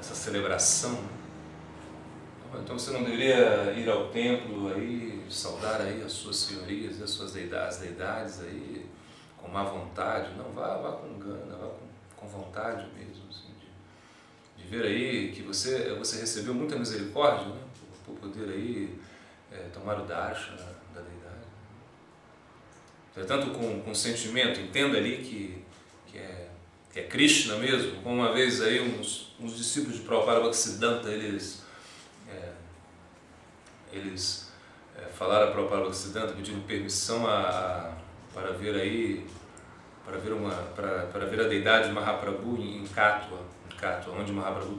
essa celebração, né? Então você não deveria ir ao templo aí, saudar aí as suas senhorias, as suas deidades aí, com má vontade. Não, vá com gana, vá com vontade mesmo, assim, de ver aí que você recebeu muita misericórdia, né? Por poder aí tomar o darshan da deidade. Portanto, com sentimento, entenda ali que é Krishna mesmo. Como uma vez aí uns discípulos de Prabhupada Bhaktisiddhanta, eles falaram a Prabhupada Bhaktisiddhanta, pedindo permissão para ver a deidade de Mahaprabhu em Katwa, onde Mahaprabhu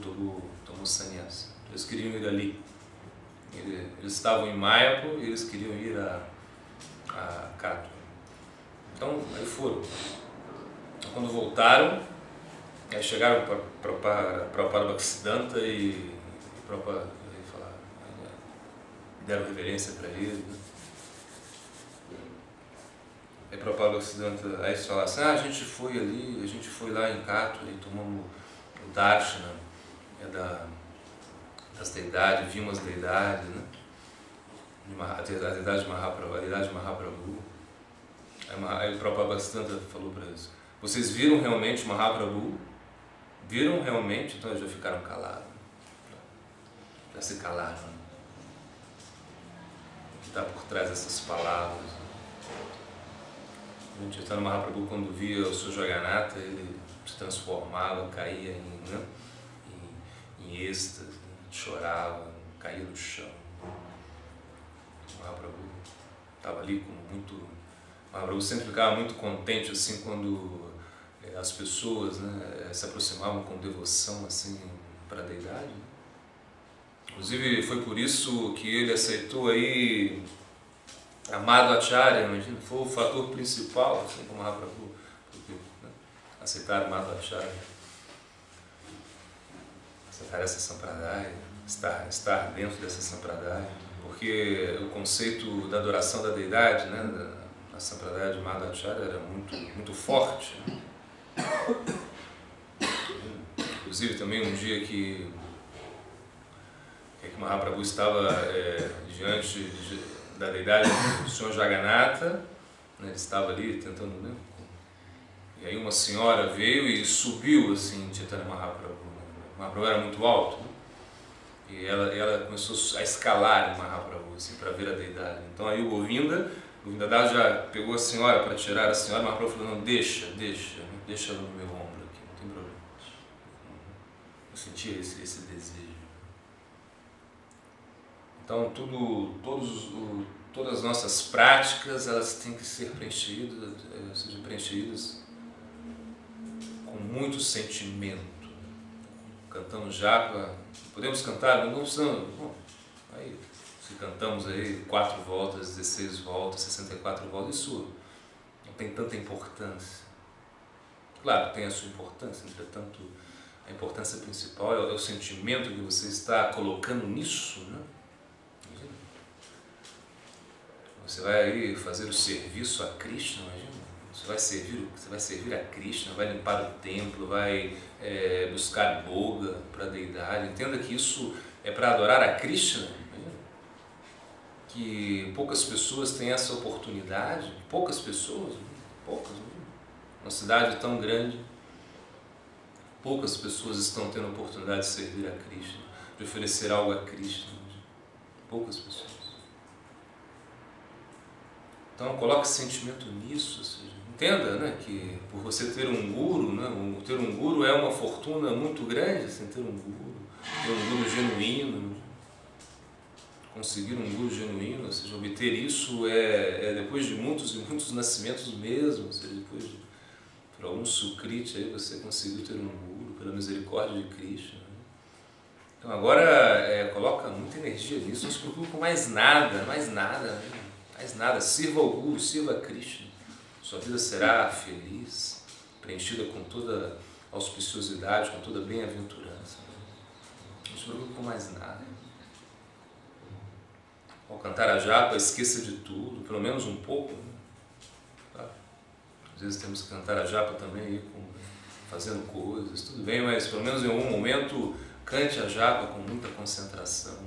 tomou sannyasa. Eles queriam ir ali. Eles estavam em Mayapur e eles queriam ir a Katwa. Então, aí foram. Quando voltaram, aí chegaram para Prabhupada Bhaktisiddhanta e Prabhupada deram reverência para ele, né? Aí Prabhupada Bhaktisiddhanta, aí eles falaram assim, a gente foi lá em Katwa e tomamos o darshana das deidades, vimos as deidades, né? A deidade de Mahaprabhu. Aí o Prabhupada Bhaktisiddhanta falou para eles, vocês viram realmente Mahaprabhu? Viram realmente? Então eles já ficaram calados. Já se calaram. O que está por trás dessas palavras? O Chaitanya Mahaprabhu, quando via o seu Jagannatha, ele se transformava, caía em êxtase, chorava, caía no chão. O Mahaprabhu estava ali com muito... O Mahaprabhu sempre ficava muito contente assim quando as pessoas, né, se aproximavam com devoção assim para a deidade. Inclusive foi por isso que ele aceitou aí a Madhvacharya, imagina, foi o fator principal assim, como Mahaprabhu, porque, né, aceitar Madhvacharya, aceitar essa sampradaya, estar dentro dessa sampradaya, porque o conceito da adoração da deidade, né, a sampradaya de Madhvacharya era muito forte, né? Inclusive também um dia que Mahaprabhu estava diante da deidade do Senhor Jagannatha, né, ele estava ali tentando, né, e aí uma senhora veio e subiu assim Chaitanya Mahaprabhu, né? Mahaprabhu era muito alto, né? E ela começou a escalar em Mahaprabhu assim, para ver a deidade. Então aí o Govinda Das já pegou a senhora para tirar a senhora, mas Mahaprabhu falou, não, deixa ela no meu ombro aqui, não tem problema. Eu sentia esse desejo. Então todas as nossas práticas, elas têm que ser preenchidas com muito sentimento. Cantando japa, podemos cantar, não precisamos, aí se cantamos aí 4 voltas, 16 voltas, 64 voltas, isso não tem tanta importância. Claro, tem a sua importância, entretanto, a importância principal é o sentimento que você está colocando nisso, né? Imagina. Você vai aí fazer o serviço a Krishna, imagina. Você vai servir a Krishna, vai limpar o templo, vai buscar boga para a deidade. Entenda que isso é para adorar a Krishna. Que poucas pessoas têm essa oportunidade, poucas, uma cidade tão grande, poucas pessoas estão tendo a oportunidade de servir a Krishna, de oferecer algo a Krishna, poucas pessoas. Então coloque sentimento nisso, ou seja, entenda, né, que por você ter um guru, né, ter um guru é uma fortuna muito grande, assim, ter um guru genuíno. Conseguir um guru genuíno, ou seja, obter isso depois de muitos e muitos nascimentos mesmo, ou seja, depois de por algum sukriti aí você conseguiu ter um guru pela misericórdia de Krishna. Né? Então agora coloca muita energia nisso, não se preocupe com mais nada, sirva ao guru, sirva a Krishna. Sua vida será feliz, preenchida com toda auspiciosidade, com toda bem-aventurança. Não se preocupe com mais nada. Ao cantar a japa, esqueça de tudo, pelo menos um pouco. Né? Tá? Às vezes temos que cantar a japa também, fazendo coisas, tudo bem, mas pelo menos em algum momento cante a japa com muita concentração,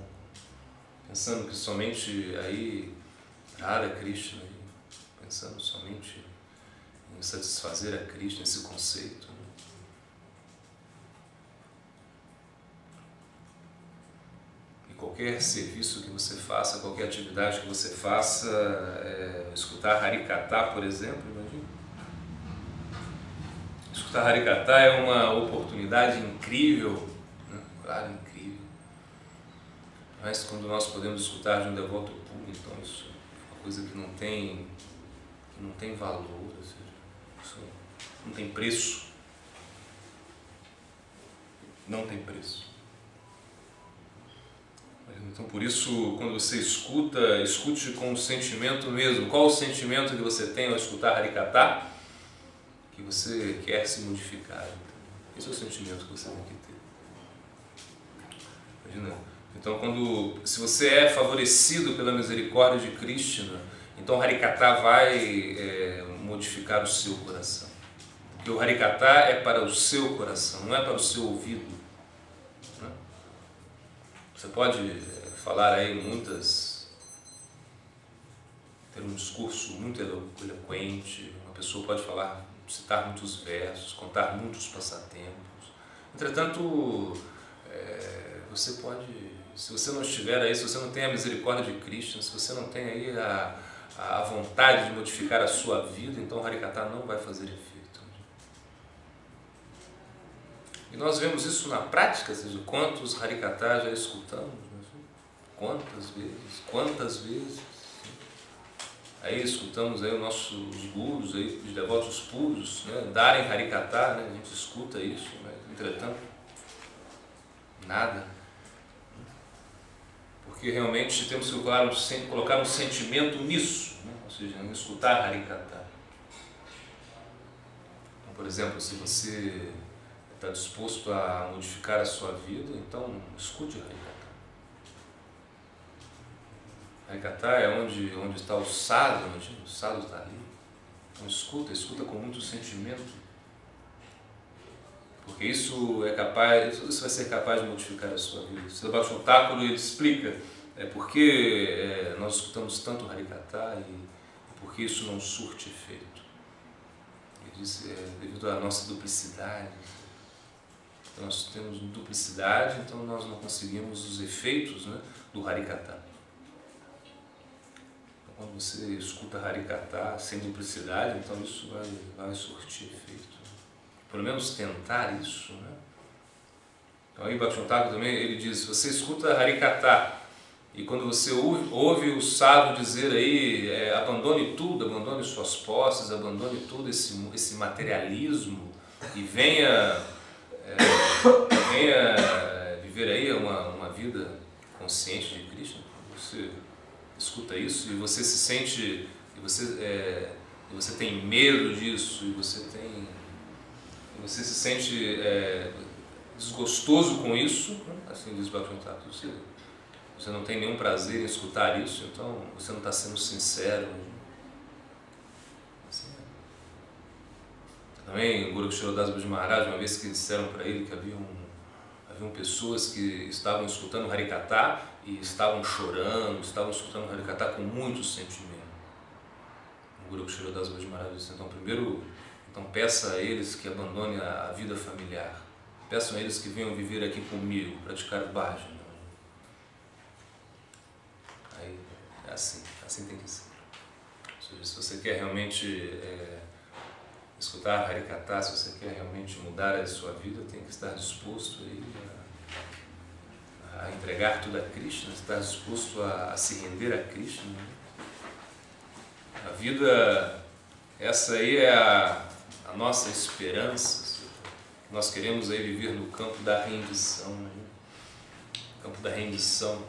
pensando que somente aí Radha Krishna, pensando somente em satisfazer a Krishna, esse conceito. E qualquer serviço que você faça, qualquer atividade que você faça, escutar Harikatha, por exemplo, imagina. Escutar Harikatha é uma oportunidade incrível, né? Claro, incrível. Mas quando nós podemos escutar de um devoto puro, então isso é uma coisa que não tem valor, ou seja, isso não tem preço. Não tem preço. Então, por isso, quando você escuta, escute com o sentimento mesmo. Qual o sentimento que você tem ao escutar Harikatha? Que você quer se modificar. Esse é o sentimento que você tem que ter. Imagina. Então, se você é favorecido pela misericórdia de Krishna, então Harikatha vai modificar o seu coração. Porque o Harikatha é para o seu coração, não é para o seu ouvido. Né? Você pode falar aí ter um discurso muito eloquente, uma pessoa pode citar muitos versos, contar muitos passatempos. Entretanto, você pode, se você não estiver aí, se você não tem a misericórdia de Krishna, se você não tem aí a vontade de modificar a sua vida, então Harikatha não vai fazer efeito. E nós vemos isso na prática, ou seja, quantos Harikatha já escutamos, né? Quantas vezes. Aí escutamos aí os nossos gurus, aí, os devotos puros, né, darem Harikatha, né, a gente escuta isso, mas entretanto, nada. Porque realmente temos que colocar um sentimento nisso, né, ou seja, em escutar Harikatha. Então, por exemplo, se você está disposto a modificar a sua vida, então escute Harikatha. Harikatha é onde está o sadhu, imagina, o sadhu está ali. Então escuta com muito sentimento. Porque isso vai ser capaz de modificar a sua vida. O Srila Bhaktivinoda Thakur, ele explica por que nós escutamos tanto Harikatha e por que isso não surte efeito. Ele diz devido à nossa duplicidade. Então, nós temos duplicidade, então nós não conseguimos os efeitos, né, do Harikatha. Quando você escuta Harikatha sem duplicidade, então isso vai surtir efeito. Pelo menos tentar isso, né? Então aí Bhaktivinoda Thakur também, ele diz, você escuta Harikatha e quando você ouve o sadhu dizer aí, abandone tudo, abandone suas posses, abandone todo esse materialismo e venha viver aí uma vida consciente de Krishna, você escuta isso e você se sente, e você tem medo disso, e você se sente desgostoso com isso, né? Assim diz Bhaktivinoda Thakur, você não tem nenhum prazer em escutar isso, então você não está sendo sincero. Assim, também o Guru Ksherodas Baji Maharaj, uma vez que disseram para ele que haviam pessoas que estavam escutando Harikatha e estavam chorando, estavam escutando Harikatha com muito sentimento. O Guru Ksherodas Baji Maharaj disse, então peça a eles que abandonem a vida familiar, peçam a eles que venham viver aqui comigo, praticar bhajana. Aí é assim tem que ser. Ou seja, se você quer realmente escutar Harikatha, se você quer realmente mudar a sua vida, tem que estar disposto a entregar tudo a Krishna, estar disposto a se render a Krishna. A vida, essa aí é a nossa esperança. Nós queremos aí viver no campo da rendição, né? Campo da rendição,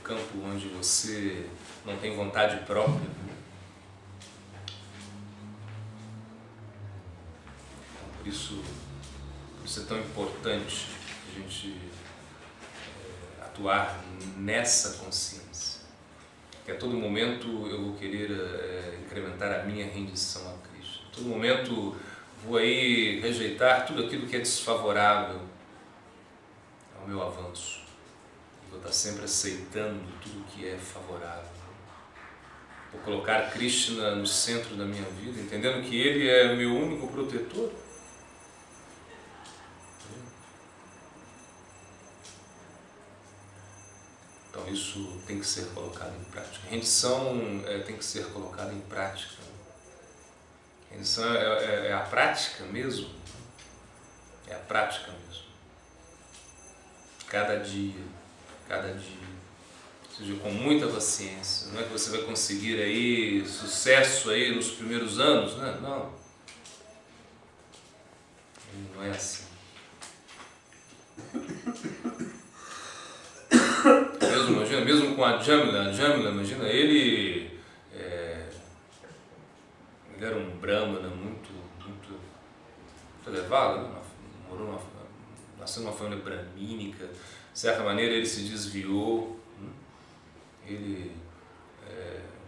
campo onde você não tem vontade própria. Então, por isso é tão importante a gente atuar nessa consciência, que a todo momento eu vou querer incrementar a minha rendição a Krishna. A todo momento vou aí rejeitar tudo aquilo que é desfavorável meu avanço. Vou estar sempre aceitando tudo que é favorável. Vou colocar Krishna no centro da minha vida, entendendo que Ele é o meu único protetor. Então isso tem que ser colocado em prática. Rendição tem que ser colocada em prática. Rendição é a prática mesmo. É a prática mesmo. Cada dia. Ou seja, com muita paciência. Não é que você vai conseguir aí sucesso aí nos primeiros anos, né? Não. Não é assim. Mesmo com a Jamila, imagina, ele era um brahmana muito elevado, né? Nasceu numa família brahmínica, de certa maneira ele se desviou, ele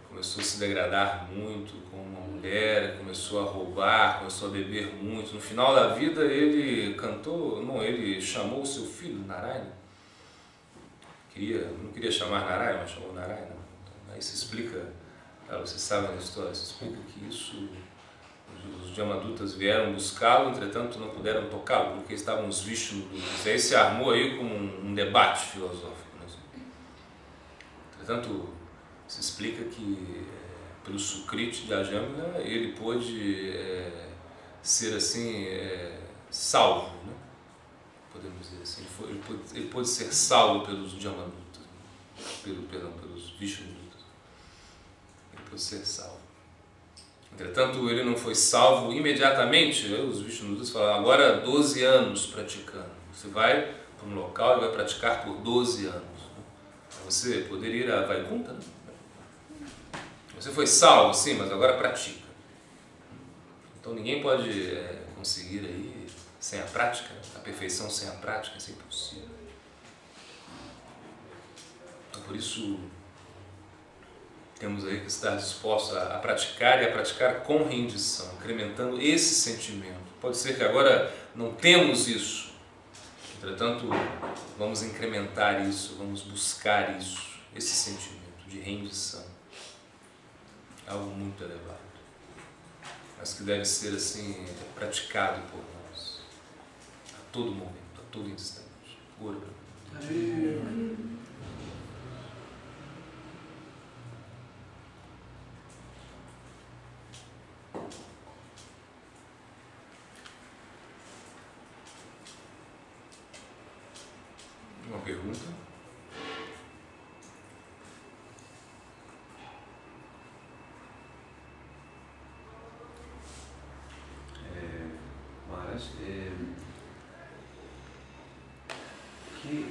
começou a se degradar muito com uma mulher, começou a roubar, começou a beber muito. No final da vida ele ele chamou o seu filho, Narayana. Não queria chamar Narayana, mas chamou Narayana. Então, aí se explica, vocês sabem da história, se explica que isso, os Jamadutas vieram buscá-lo, entretanto não puderam tocá-lo, porque estavam os Vishnudutas. Aí se armou aí como um debate filosófico. Né? Entretanto, se explica que pelo Sukriti de Ajamila ele pôde ser assim salvo, né? Podemos dizer assim, ele pôde ser salvo pelos Jamadutas, pelos Vishnudutas. Ele pôde ser salvo. Entretanto, ele não foi salvo imediatamente. Os Vishnudutas falaram, agora 12 anos praticando. Você vai para um local e vai praticar por 12 anos. Para você poder ir a Vaikuntha, né? Você foi salvo, sim, mas agora pratica. Então ninguém pode conseguir aí sem a prática, a perfeição sem a prática, isso é impossível. Então por isso temos aí que estar dispostos a praticar e a praticar com rendição, incrementando esse sentimento. Pode ser que agora não temos isso, entretanto vamos incrementar isso, vamos buscar isso, esse sentimento de rendição. Algo muito elevado, mas que deve ser assim praticado por nós a todo momento, a todo instante. Ora. Uma pergunta?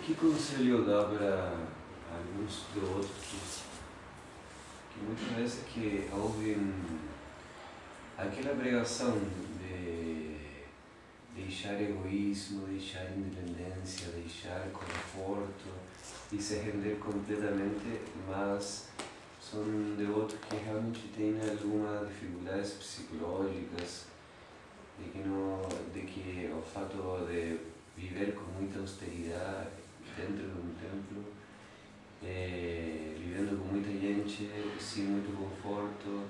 Que conselho dá para alguns devotos que muitas vezes que ouvem aquela pregação de deixar egoísmo, deixar independência, deixar conforto e se render completamente, mas são devotos que realmente têm algumas dificuldades psicológicas, de que o fato de viver com muita austeridade dentro de um templo, vivendo com muita gente, sem muito conforto,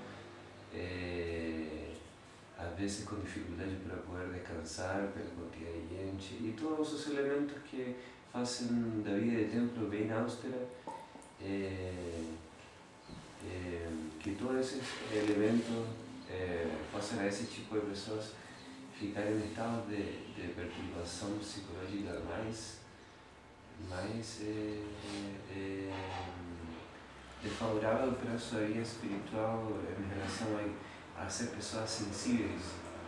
às vezes com dificuldade para poder descansar pela quantidade de gente, e todos os elementos que fazem da vida de templo bem austera, que todos esses elementos fazem a esse tipo de pessoas ficar em estado de perturbação psicológica mais desfavorável para a sua vida espiritual em relação a ser pessoas sensíveis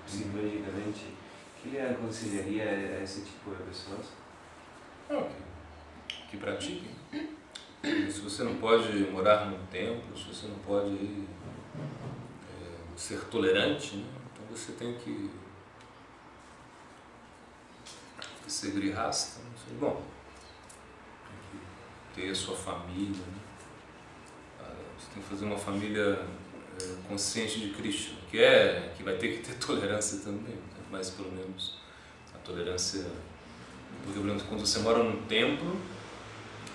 psicologicamente. O que lhe aconselharia a esse tipo de pessoas? Que pratiquem. Se você não pode morar num templo, se você não pode ser tolerante, né? Então você tem que ser grihasta, bom, tem que ter a sua família, né? Você tem que fazer uma família consciente de Krishna, que vai ter que ter tolerância também, né? Mas pelo menos a tolerância Porque, por exemplo, quando você mora num templo,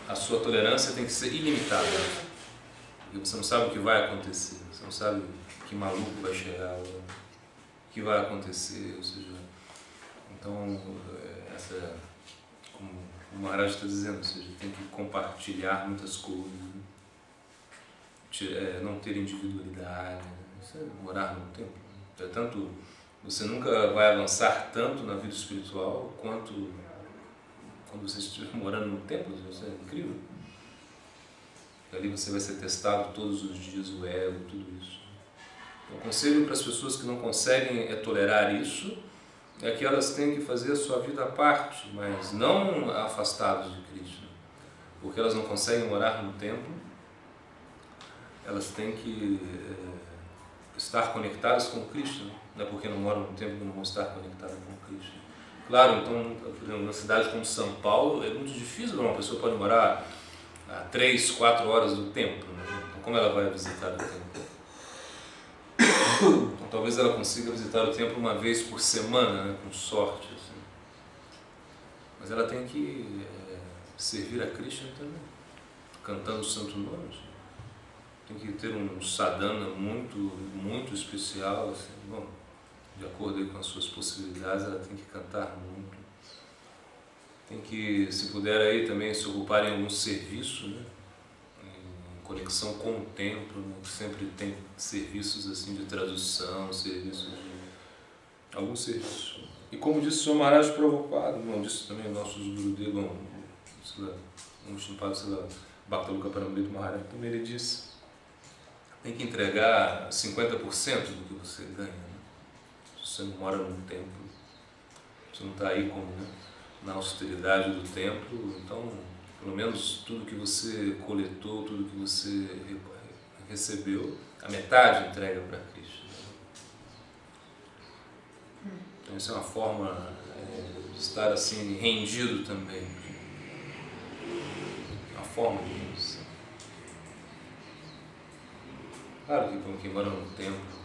a sua tolerância tem que ser ilimitada. Porque você não sabe o que vai acontecer, você não sabe que maluco vai chegar, o que vai acontecer, ou seja, então, como o Maharaj está dizendo, ou seja, tem que compartilhar muitas coisas, não ter individualidade, isso é morar num templo. Tanto, você nunca vai avançar tanto na vida espiritual quanto quando você estiver morando num templo, isso é incrível. Ali você vai ser testado todos os dias, o ego, tudo isso. O conselho para as pessoas que não conseguem tolerar isso é que elas têm que fazer a sua vida à parte, mas não afastadas de Krishna. Porque elas não conseguem morar no templo, elas têm que estar conectadas com Krishna. Não é porque não moram no templo que não vão estar conectadas com Krishna. Claro, então, por exemplo, numa cidade como São Paulo, é muito difícil, uma pessoa pode morar a 3, 4 horas do templo. Né? Então, como ela vai visitar o templo? Então, talvez ela consiga visitar o templo uma vez por semana, né? Com sorte. Assim. Mas ela tem que servir a Krishna também, cantando o santo nome. Assim. Tem que ter um sadhana muito, muito especial. Assim. Bom, de acordo aí com as suas possibilidades, ela tem que cantar muito. Tem que, se puder aí também, se ocupar em algum serviço, né? Em conexão com o templo, né? Que sempre tem serviços assim de tradução, serviços de algum serviço. E como disse o Sr. Maharaj Prabhupada, como disse também nossos Gurudeva, um Srimad Bhakta Paramrita Maharaj, também ele disse, tem que entregar 50% do que você ganha. Né? Se você não mora num templo, você não está aí como, né, na austeridade do templo, então, pelo menos tudo que você coletou, tudo que você recebeu, a metade entrega para Krishna. Então, isso é uma forma de estar assim, rendido também. Uma forma de rendição. Claro que quem mora num templo,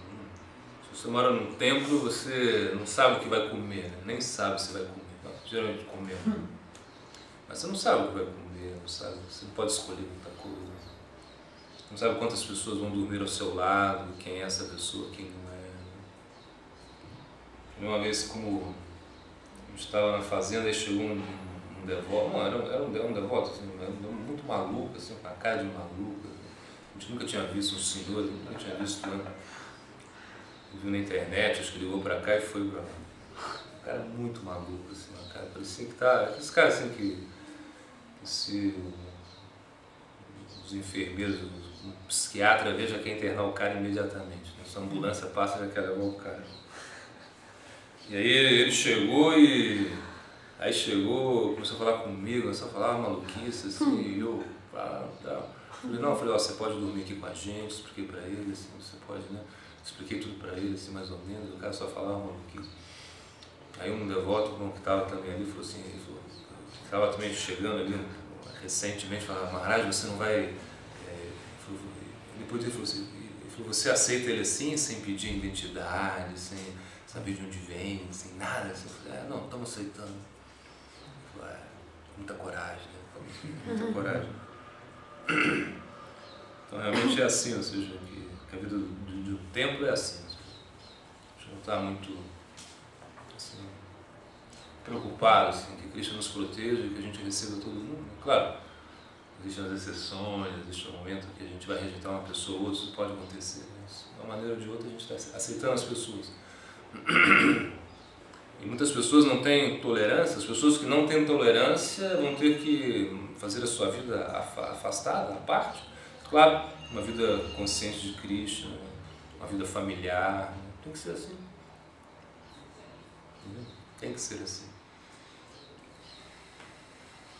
se você mora num templo, você não sabe o que vai comer, né? Nem sabe se vai comer. Não, geralmente comer. Mas você não sabe o que vai comer, não sabe, você não pode escolher muita coisa. Você não sabe quantas pessoas vão dormir ao seu lado, quem é essa pessoa, quem não é. Uma vez, como eu estava na fazenda, aí chegou um devoto, não, era um devoto, assim, muito maluco, assim, com a cara de maluco. A gente nunca tinha visto um senhor, nunca tinha visto nada. Viu na internet, acho que ligou pra cá e foi pra lá. Um cara muito maluco, assim, uma cara, parecia que tá. Esse cara assim que se os enfermeiros, um psiquiatra veja quer internar o cara imediatamente. Né? Se a ambulância passa, já quer levar o cara. E aí ele chegou começou a falar comigo, começou a falar maluquice, assim, e eu falei, não, ó, você pode dormir aqui com a gente, expliquei pra ele, assim, você pode, né? Expliquei tudo para ele, assim, mais ou menos, o cara só falava maluquice. Aí um devoto que estava também ali falou assim, estava também chegando ali recentemente, falava, Maharaj, você não vai... Depois ele falou assim, você aceita ele assim, sem pedir identidade, sem saber de onde vem, sem nada? Assim, eu falei, não, estamos aceitando. Ele falou, muita coragem, né? Muita coragem. Então realmente é assim, ou seja, que a vida do templo é assim. A gente não está muito assim, preocupado assim, que Krishna nos proteja e que a gente receba todo mundo. Claro, existem as exceções, existe um momento que a gente vai rejeitar uma pessoa ou outra, isso pode acontecer. Mas de uma maneira ou de outra a gente está aceitando as pessoas. E muitas pessoas não têm tolerância, as pessoas que não têm tolerância vão ter que fazer a sua vida afastada, à parte. Claro, uma vida consciente de Krishna, uma vida familiar, tem que ser assim. Tem que ser assim.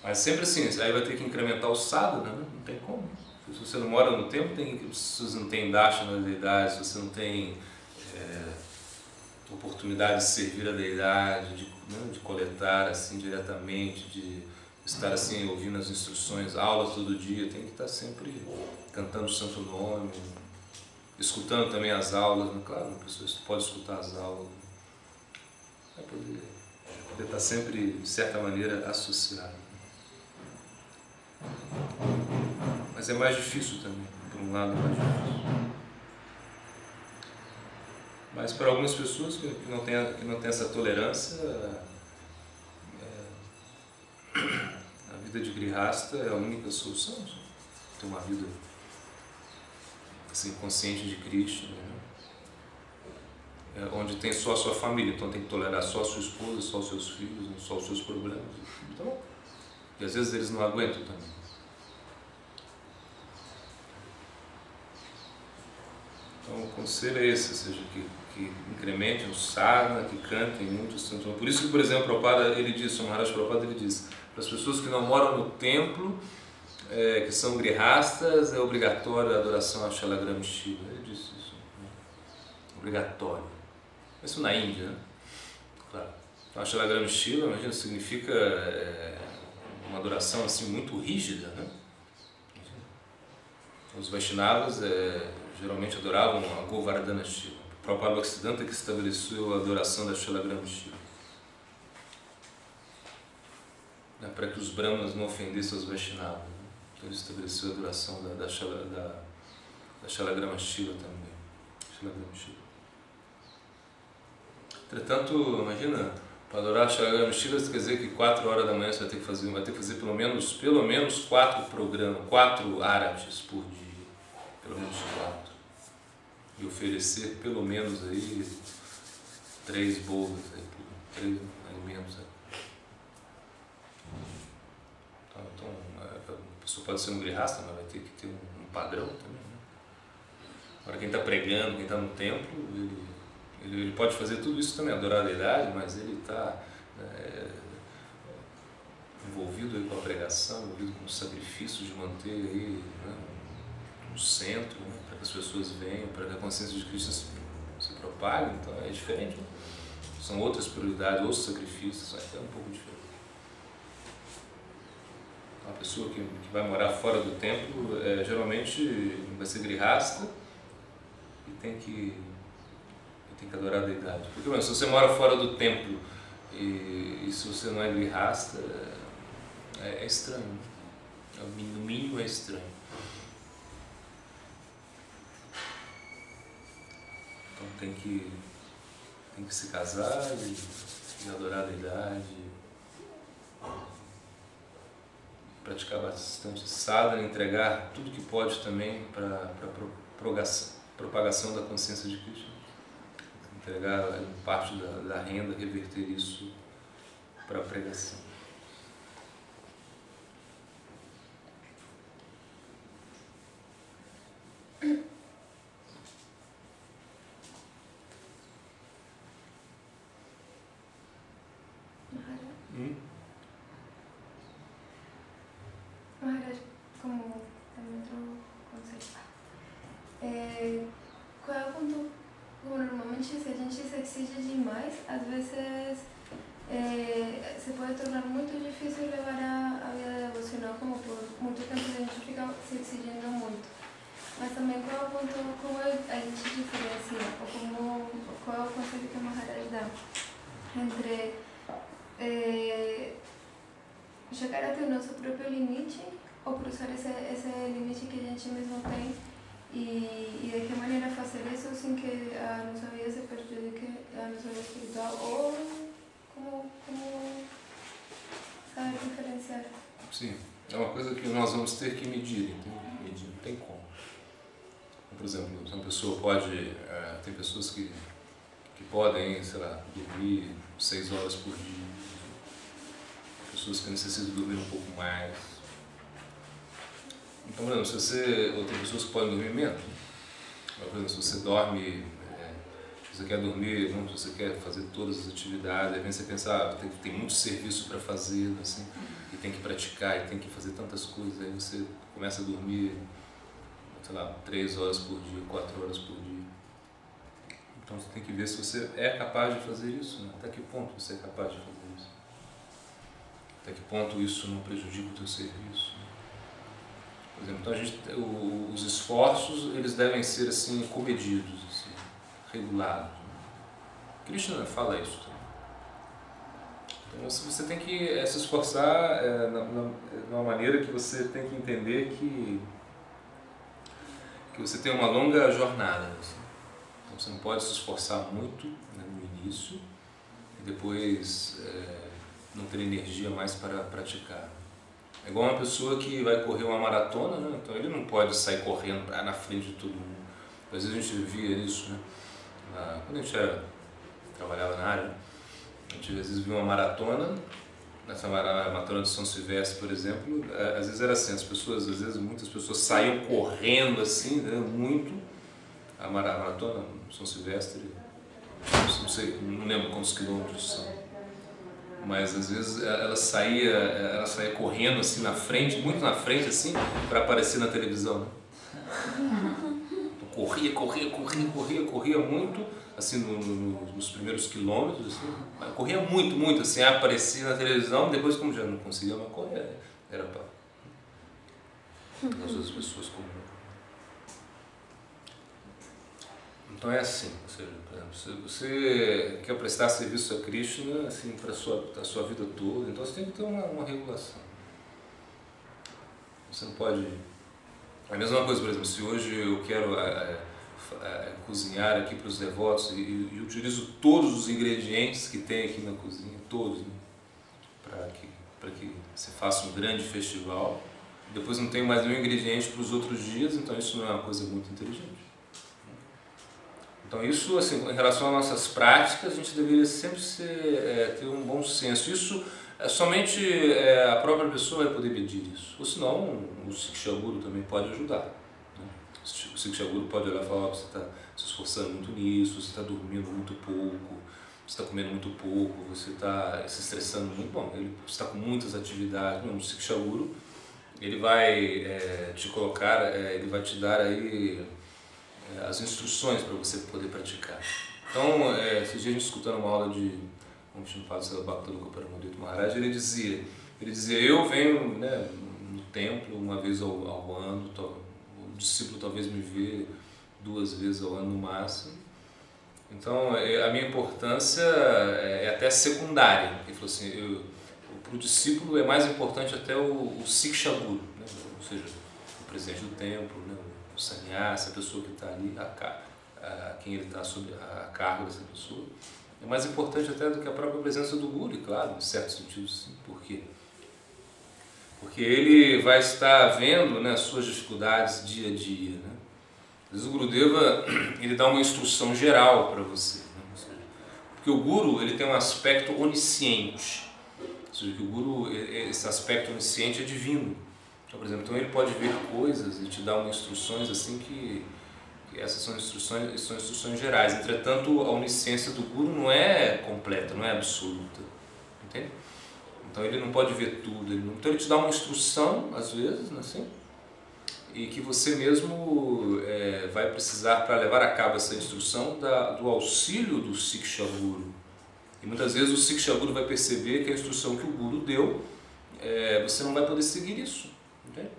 Mas sempre assim, aí vai ter que incrementar o sadhana, né? Não tem como. Se você não mora no templo, se você não tem dashana na deidade, se você não tem oportunidade de servir a deidade, de coletar assim diretamente, de estar assim ouvindo as instruções, aulas todo dia, tem que estar sempre cantando o santo nome, escutando também as aulas, né? Claro, uma pessoa pode escutar as aulas, vai poder Ele está sempre, de certa maneira, associado. Mas é mais difícil também, por um lado é mais difícil. Mas para algumas pessoas que não têm essa tolerância, a vida de grihasta é a única solução. Ter uma vida assim, consciente de Krishna, né? Onde tem só a sua família, então tem que tolerar só a sua esposa, só os seus filhos, só os seus problemas. Então, e às vezes eles não aguentam também. Então o conselho é esse, ou seja, que incrementem o sadhana, que cantem muito. Então, por isso que, por exemplo, Prabhupada, ele diz, o Maharaj Prabhupada, ele diz, para as pessoas que não moram no templo, que são grihastas, é obrigatório a adoração a Shalagrama Shiva. Ele disse isso, né? Obrigatório. Isso na Índia, né? Claro. Então, a Shalagrama Shiva, imagina, significa uma adoração assim muito rígida, né? Os Vaishnavas geralmente adoravam a Govardhana Shiva. O Prabhupada Bhaktisiddhanta que estabeleceu a adoração da Shalagrama Shiva, para que os brahmanas não ofendessem os Vaishnavas, né? Então ele estabeleceu a adoração da Shalagrama Shiva também. Shalagrama Shiva. Entretanto, imagina, para adorar a Shalagrama Shiva, quer dizer que 4 horas da manhã você vai ter que fazer pelo menos 4 programas, 4 aratis por dia, pelo menos 4. E oferecer pelo menos aí 3 bolos, 3 alimentos. Então, a pessoa pode ser um grihasta, mas vai ter que ter um padrão também, né? Agora quem está pregando, quem está no templo, ele pode fazer tudo isso também, adorar a deidade, mas ele está envolvido aí com a pregação, envolvido com o sacrifício de manter aí, né, no centro, né, para que as pessoas venham, para que a consciência de Cristo se propague. Então é diferente, né? São outras prioridades, outros sacrifícios, é um pouco diferente. Uma pessoa que vai morar fora do templo geralmente vai ser grihasta e tem que adorar a deidade. Porque, se você mora fora do templo e se você não é grihasta, é estranho, né? No mínimo é estranho. Então tem que se casar e adorar a deidade, praticar bastante sadhana, entregar tudo que pode também para a propagação da consciência de Krishna. Entregar parte da renda, reverter isso para a pregação. Maharaj, como também outro conceito, qual é o ponto? Normalmente, se a gente se exige demais, às vezes se pode tornar muito difícil levar a vida devocional, como por muito tempo a gente fica se exigindo muito. Mas também qual é o ponto, como a gente diferencia, ou qual é o conceito que a Maharaj dá entre chegar até o nosso próprio limite ou cruzar esse limite que a gente mesmo tem e de que maneira fazer isso sem que a nossa vida se prejudique, a nossa vida espiritual, ou como saber diferenciar? Sim, é uma coisa que nós vamos ter que medir, entende? Não tem como. Por exemplo, uma pessoa pode, tem pessoas que podem, sei lá, dormir 6 horas por dia, pessoas que necessitam dormir um pouco mais. Então, por exemplo, ou tem pessoas que podem dormir menos. Por exemplo, se você dorme, se você quer dormir, se você quer fazer todas as atividades, aí você pensa, tem muito serviço para fazer, assim, e tem que praticar, e tem que fazer tantas coisas, aí você começa a dormir, sei lá, 3 horas por dia, 4 horas por dia. Então você tem que ver se você é capaz de fazer isso, né? Até que ponto você é capaz de fazer isso. Até que ponto isso não prejudica o teu serviço. Né? Por exemplo, então os esforços, eles devem ser assim, comedidos, assim, regulados. Né? Krishna fala isso também. Então você tem que se esforçar de uma maneira que você tem que entender que você tem uma longa jornada. Assim. Então você não pode se esforçar muito, né, no início e depois não ter energia mais para praticar. É igual uma pessoa que vai correr uma maratona, né? Então ele não pode sair correndo na frente de todo mundo. Às vezes a gente via isso, né? Quando a gente trabalhava na área, a gente às vezes via uma maratona, nessa maratona de São Silvestre, por exemplo, às vezes era assim, muitas pessoas saíam correndo assim, né? Muito. A maratona São Silvestre, não sei, não lembro quantos quilômetros são. Mas às vezes ela saía correndo assim na frente, muito na frente assim, para aparecer na televisão, né? Então, corria muito, assim, nos primeiros quilômetros, assim, mas corria muito, assim, aparecia na televisão, depois como já não conseguia mais correr, era para as outras pessoas comuns. Então é assim, ou seja, por exemplo, se você quer prestar serviço a Krishna assim, para a sua vida toda, então você tem que ter uma regulação. Você não pode... A mesma coisa, por exemplo, se hoje eu quero cozinhar aqui para os devotos e utilizo todos os ingredientes que tem aqui na cozinha, todos, né, para que se faça um grande festival, depois não tenho mais nenhum ingrediente para os outros dias, então isso não é uma coisa muito inteligente. Então isso, assim, em relação às nossas práticas, a gente deveria sempre ter um bom senso. Isso somente a própria pessoa vai poder medir isso. Ou senão, o Siksha Guru também pode ajudar. Né? O Siksha Guru pode olhar e falar, você está se esforçando muito nisso, você está dormindo muito pouco, você está comendo muito pouco, você está se estressando muito. Bom, você está com muitas atividades. Não, o Siksha Guru, ele vai te colocar, ele vai te dar aí as instruções para você poder praticar. Então, esses dias a gente escutando uma aula de um Srimad Bhaktivinoda Paramahංsa Maharaj, ele dizia, eu venho, né, no templo uma vez ao ano, o discípulo talvez me vê 2 vezes ao ano no máximo, então a minha importância é até secundária. Ele falou assim, para o discípulo é mais importante até o Siksha Guru, né, ou seja, o presidente do templo, né, o sannyasi, a pessoa que está ali, quem ele está sob a cargo dessa pessoa, é mais importante até do que a própria presença do Guru, e claro, em certo sentido sim. Por quê? Porque ele vai estar vendo, né, as suas dificuldades dia a dia. Né? Às vezes o Gurudeva, ele dá uma instrução geral para você. Né? Porque o Guru, ele tem um aspecto onisciente. Ou seja, que o Guru, esse aspecto onisciente é divino. Então, por exemplo, ele pode ver coisas e te dar umas instruções assim que essas são instruções gerais. Entretanto, a onisciência do Guru não é completa, não é absoluta. Entende? Então ele não pode ver tudo. Então ele te dá uma instrução, às vezes, assim, e que você mesmo vai precisar, para levar a cabo essa instrução, do auxílio do Siksha Guru. E muitas vezes o Siksha Guru vai perceber que a instrução que o Guru deu, você não vai poder seguir isso. Entende?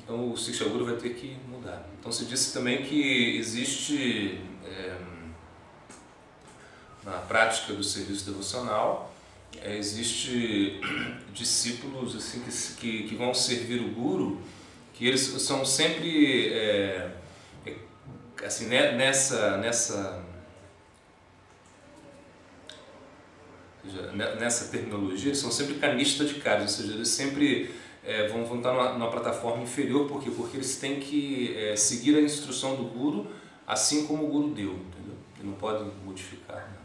Então o Siksha Guru vai ter que mudar. Então se disse também que existe, na prática do serviço devocional, existe discípulos assim, que vão servir o Guru, que eles são sempre, assim, nessa terminologia, eles são sempre canistas de caras, ou seja, eles sempre vão estar numa plataforma inferior. Por quê? Porque eles têm que seguir a instrução do Guru assim como o Guru deu, entendeu? Eles não podem modificar nada.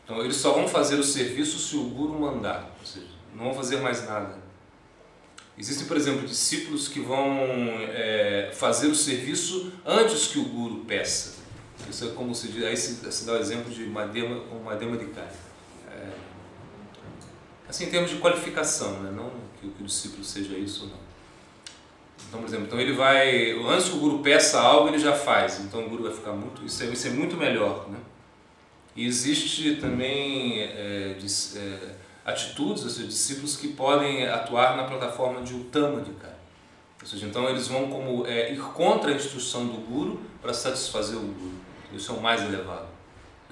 Então eles só vão fazer o serviço se o Guru mandar, ou seja, não vão fazer mais nada. Existem, por exemplo, discípulos que vão fazer o serviço antes que o Guru peça. Isso é como se diz, aí se dá o exemplo de Madhyama Dikaya. Assim, em termos de qualificação, né? Não que o discípulo seja isso ou não. Então, por exemplo, ele vai, antes que o Guru peça algo, ele já faz. Então o Guru vai ficar muito, isso é muito melhor, né? E existe também atitudes, ou seja, discípulos que podem atuar na plataforma de Uttama Dikaya. Ou seja, então eles vão como ir contra a instrução do Guru para satisfazer o Guru. Isso é o mais elevado.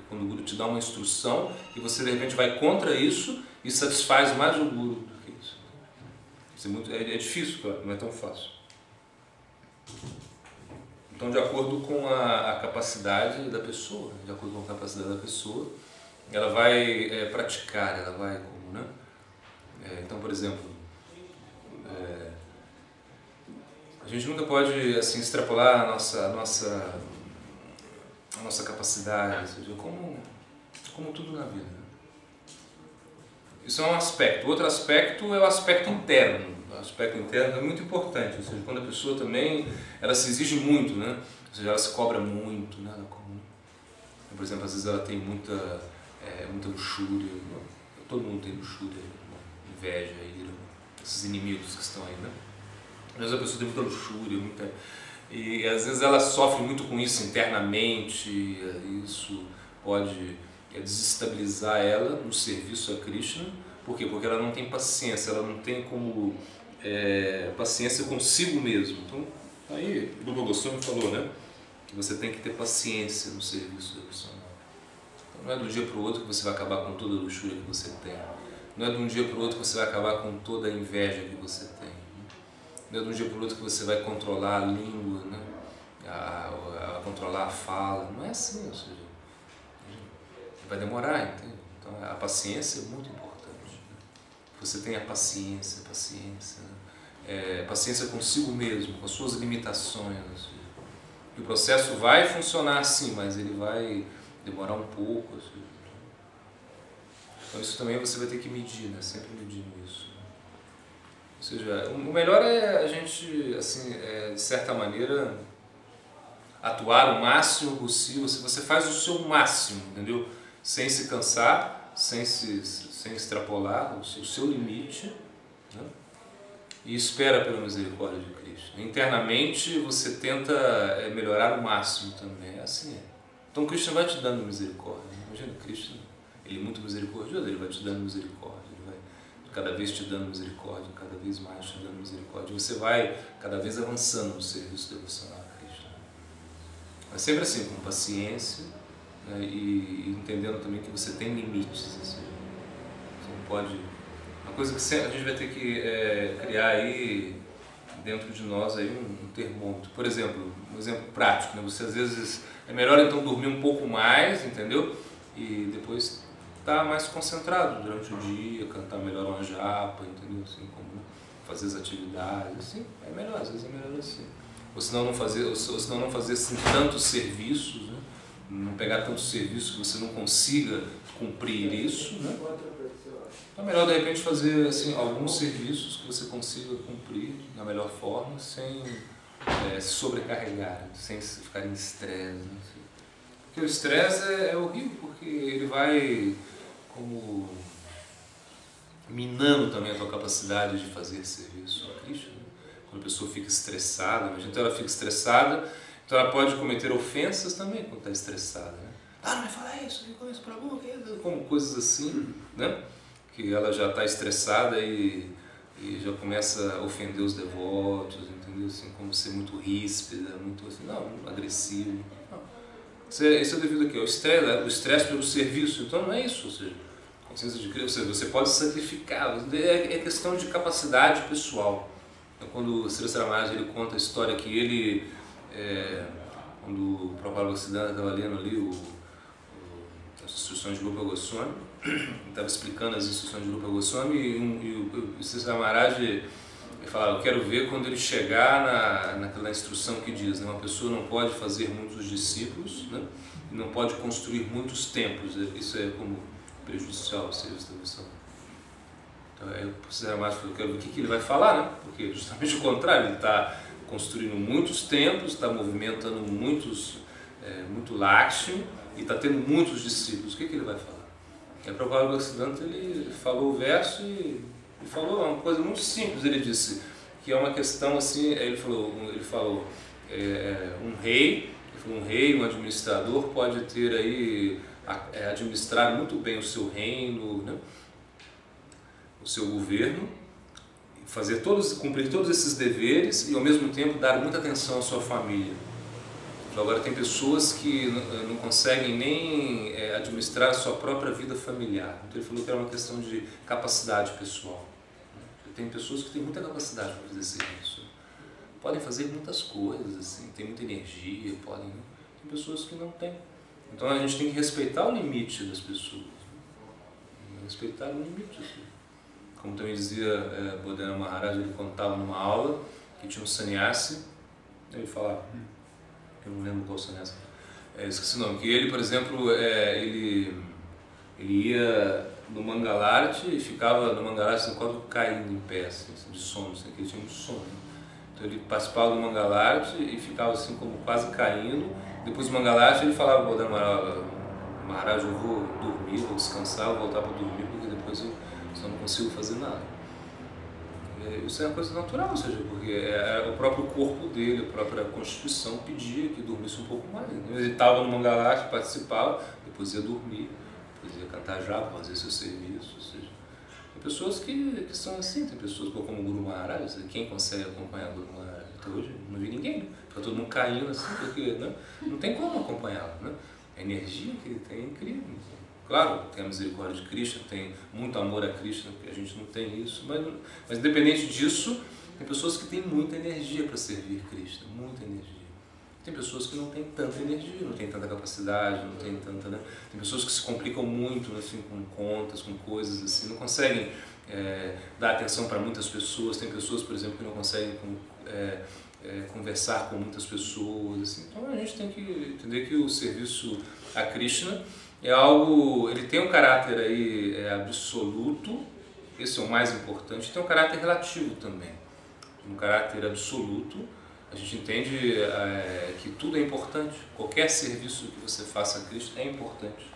Quando o Guru te dá uma instrução e você de repente vai contra isso e satisfaz mais o Guru do que isso. Isso é difícil, claro, não é tão fácil. Então, de acordo com a capacidade da pessoa, ela vai praticar, ela vai como, né? Então, por exemplo, a gente nunca pode assim extrapolar a nossa capacidade, ou seja, como tudo na vida. Isso é um aspecto. Outro aspecto é o aspecto interno. O aspecto interno é muito importante, ou seja, quando a pessoa também ela se exige muito, né? Ou seja, ela se cobra muito, né? Por exemplo, às vezes ela tem muita luxúria. Todo mundo tem luxúria, inveja, ira, esses inimigos que estão aí, né? Às vezes a pessoa tem muita luxúria, e às vezes ela sofre muito com isso internamente, e isso pode desestabilizar ela no serviço a Krishna. Por quê? Porque ela não tem paciência, ela não tem como paciência consigo mesmo. Então, aí o Rupa Goswami falou, né, que você tem que ter paciência no serviço devocional. Então, não é de um dia para o outro que você vai acabar com toda a luxúria que você tem. Não é de um dia para o outro que você vai acabar com toda a inveja que você tem. Não é de um dia para o outro que você vai controlar a língua, né? Controlar a fala. Não é assim, ou seja, vai demorar, entende? Então a paciência é muito importante. Você tenha paciência, paciência consigo mesmo, com as suas limitações. E o processo vai funcionar assim, mas ele vai demorar um pouco. Assim. Então isso também você vai ter que medir, né? Sempre medindo isso. Ou seja, o melhor é a gente, assim, de certa maneira, atuar o máximo possível. Se você faz o seu máximo, entendeu? Sem se cansar, sem extrapolar o seu limite, né? E espera pela misericórdia de Krishna. Internamente você tenta melhorar o máximo também, é assim. Então Krishna vai te dando misericórdia. Imagina, Krishna, ele é muito misericordioso, ele vai te dando misericórdia. Cada vez te dando misericórdia, cada vez mais te dando misericórdia. Você vai cada vez avançando no serviço devocional a Krishna. Mas sempre assim, com paciência, né, e entendendo também que você tem limites. Assim. Você não pode... Uma coisa que sempre a gente vai ter que criar aí dentro de nós aí um termômetro. Por exemplo, um exemplo prático, né? Você às vezes é melhor então dormir um pouco mais, entendeu? E depois estar mais concentrado durante o dia, cantar melhor uma japa, entendeu? Assim, como fazer as atividades, assim, é melhor, às vezes é melhor assim. Ou senão não fazer assim, tantos serviços, né? Não pegar tantos serviços que você não consiga cumprir isso, né? Então é melhor de repente fazer assim, alguns serviços que você consiga cumprir da melhor forma, sem se sobrecarregar, sem ficar em estresse. Né? Porque o estresse é horrível, porque ele vai como minando também a tua capacidade de fazer serviço a Krishna. Quando a pessoa fica estressada, imagina, então ela fica estressada, então ela pode cometer ofensas também quando está estressada. Né? Não vai falar isso, como isso para a boca, como coisas assim, né? Que ela já está estressada e já começa a ofender os devotos, entendeu? Assim, como ser muito ríspida, muito assim, não, agressivo. Não. Isso é devido aqui ao estresse pelo serviço, então não é isso, ou seja, consciência de Krishna, você pode sacrificar, é questão de capacidade pessoal. Então, quando o Sri Maharaj ele conta a história que ele, quando o Prabhupada Bhaktisiddhanta estava lendo ali as instruções de Rupa Goswami, estava explicando as instruções de Rupa Goswami e o Sri Maharaj ele falava, eu quero ver quando ele chegar naquela instrução que diz, né, uma pessoa não pode fazer muitos discípulos, né, e não pode construir muitos templos, isso é como prejudicial ao serviço da devoção. Então eu quero ver o que ele vai falar, né? Porque justamente o contrário, ele está construindo muitos templos, está movimentando muito Lakshmi e está tendo muitos discípulos. O que ele vai falar? E a Prabhupada Bhaktisiddhanta ele falou o verso e falou uma coisa muito simples. Ele disse que é uma questão assim. Ele falou um rei, um administrador pode ter aí administrar muito bem o seu reino, né? O seu governo, cumprir todos esses deveres e ao mesmo tempo dar muita atenção à sua família. agora tem pessoas que não conseguem nem administrar a sua própria vida familiar. Então ele falou que era uma questão de capacidade pessoal. Tem pessoas que têm muita capacidade para fazer serviço, podem fazer muitas coisas, assim, tem muita energia, podem, né? Tem pessoas que não têm. Então a gente tem que respeitar o limite das pessoas, né? Respeitar o limite. Assim. Como também dizia Bodhana Maharaj, ele contava numa aula que tinha um sannyasi, ele falava, eu não lembro qual sannyasi, esqueci o nome, que ele, por exemplo, ele ia no Mangalarti e ficava no Mangalarti quase caindo em pé, assim, de sono, assim, que ele tinha um sono. Então ele participava do Mangalarti e ficava assim como quase caindo. Depois do Mangalarti ele falava para o Bodhana Maharaj, eu vou dormir, vou descansar, vou voltar para dormir, porque depois eu só não consigo fazer nada. Isso é uma coisa natural, ou seja, porque o próprio corpo dele, a própria constituição pedia que dormisse um pouco mais. Ele estava no Mangalarti, participava, depois ia dormir, depois ia cantar japa, fazer seu serviço, ou seja, tem pessoas que são assim, tem pessoas como o Guru Maharaj, quem consegue acompanhar o Guru Maharaj? Até hoje não vi ninguém, fica todo mundo caindo assim, porque né, não tem como acompanhá-lo, né? A energia que ele tem é incrível. Claro, tem a misericórdia de Krishna, tem muito amor a Krishna, porque a gente não tem isso, mas independente disso, tem pessoas que têm muita energia para servir Krishna, muita energia. Tem pessoas que não têm tanta energia, não têm tanta capacidade, não têm tanta, né? Tem pessoas que se complicam muito assim, com contas, com coisas assim, não conseguem dar atenção para muitas pessoas. Tem pessoas, por exemplo, que não conseguem conversar com muitas pessoas. Assim. Então a gente tem que entender que o serviço a Krishna é algo, ele tem um caráter aí absoluto, esse é o mais importante, tem um caráter relativo também. Um caráter absoluto, a gente entende que tudo é importante, qualquer serviço que você faça a Cristo é importante.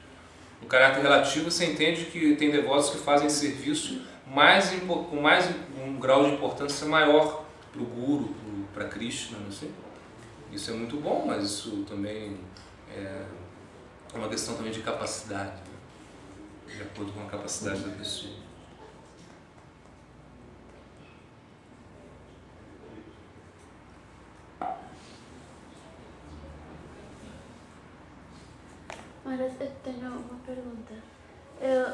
No caráter relativo, você entende que tem devotos que fazem serviço com um grau de importância maior para o Guru, para Krishna, não sei. Isso é muito bom, mas isso também é uma questão também de capacidade, né? De acordo com a capacidade da pessoa. Ahora tengo una pregunta.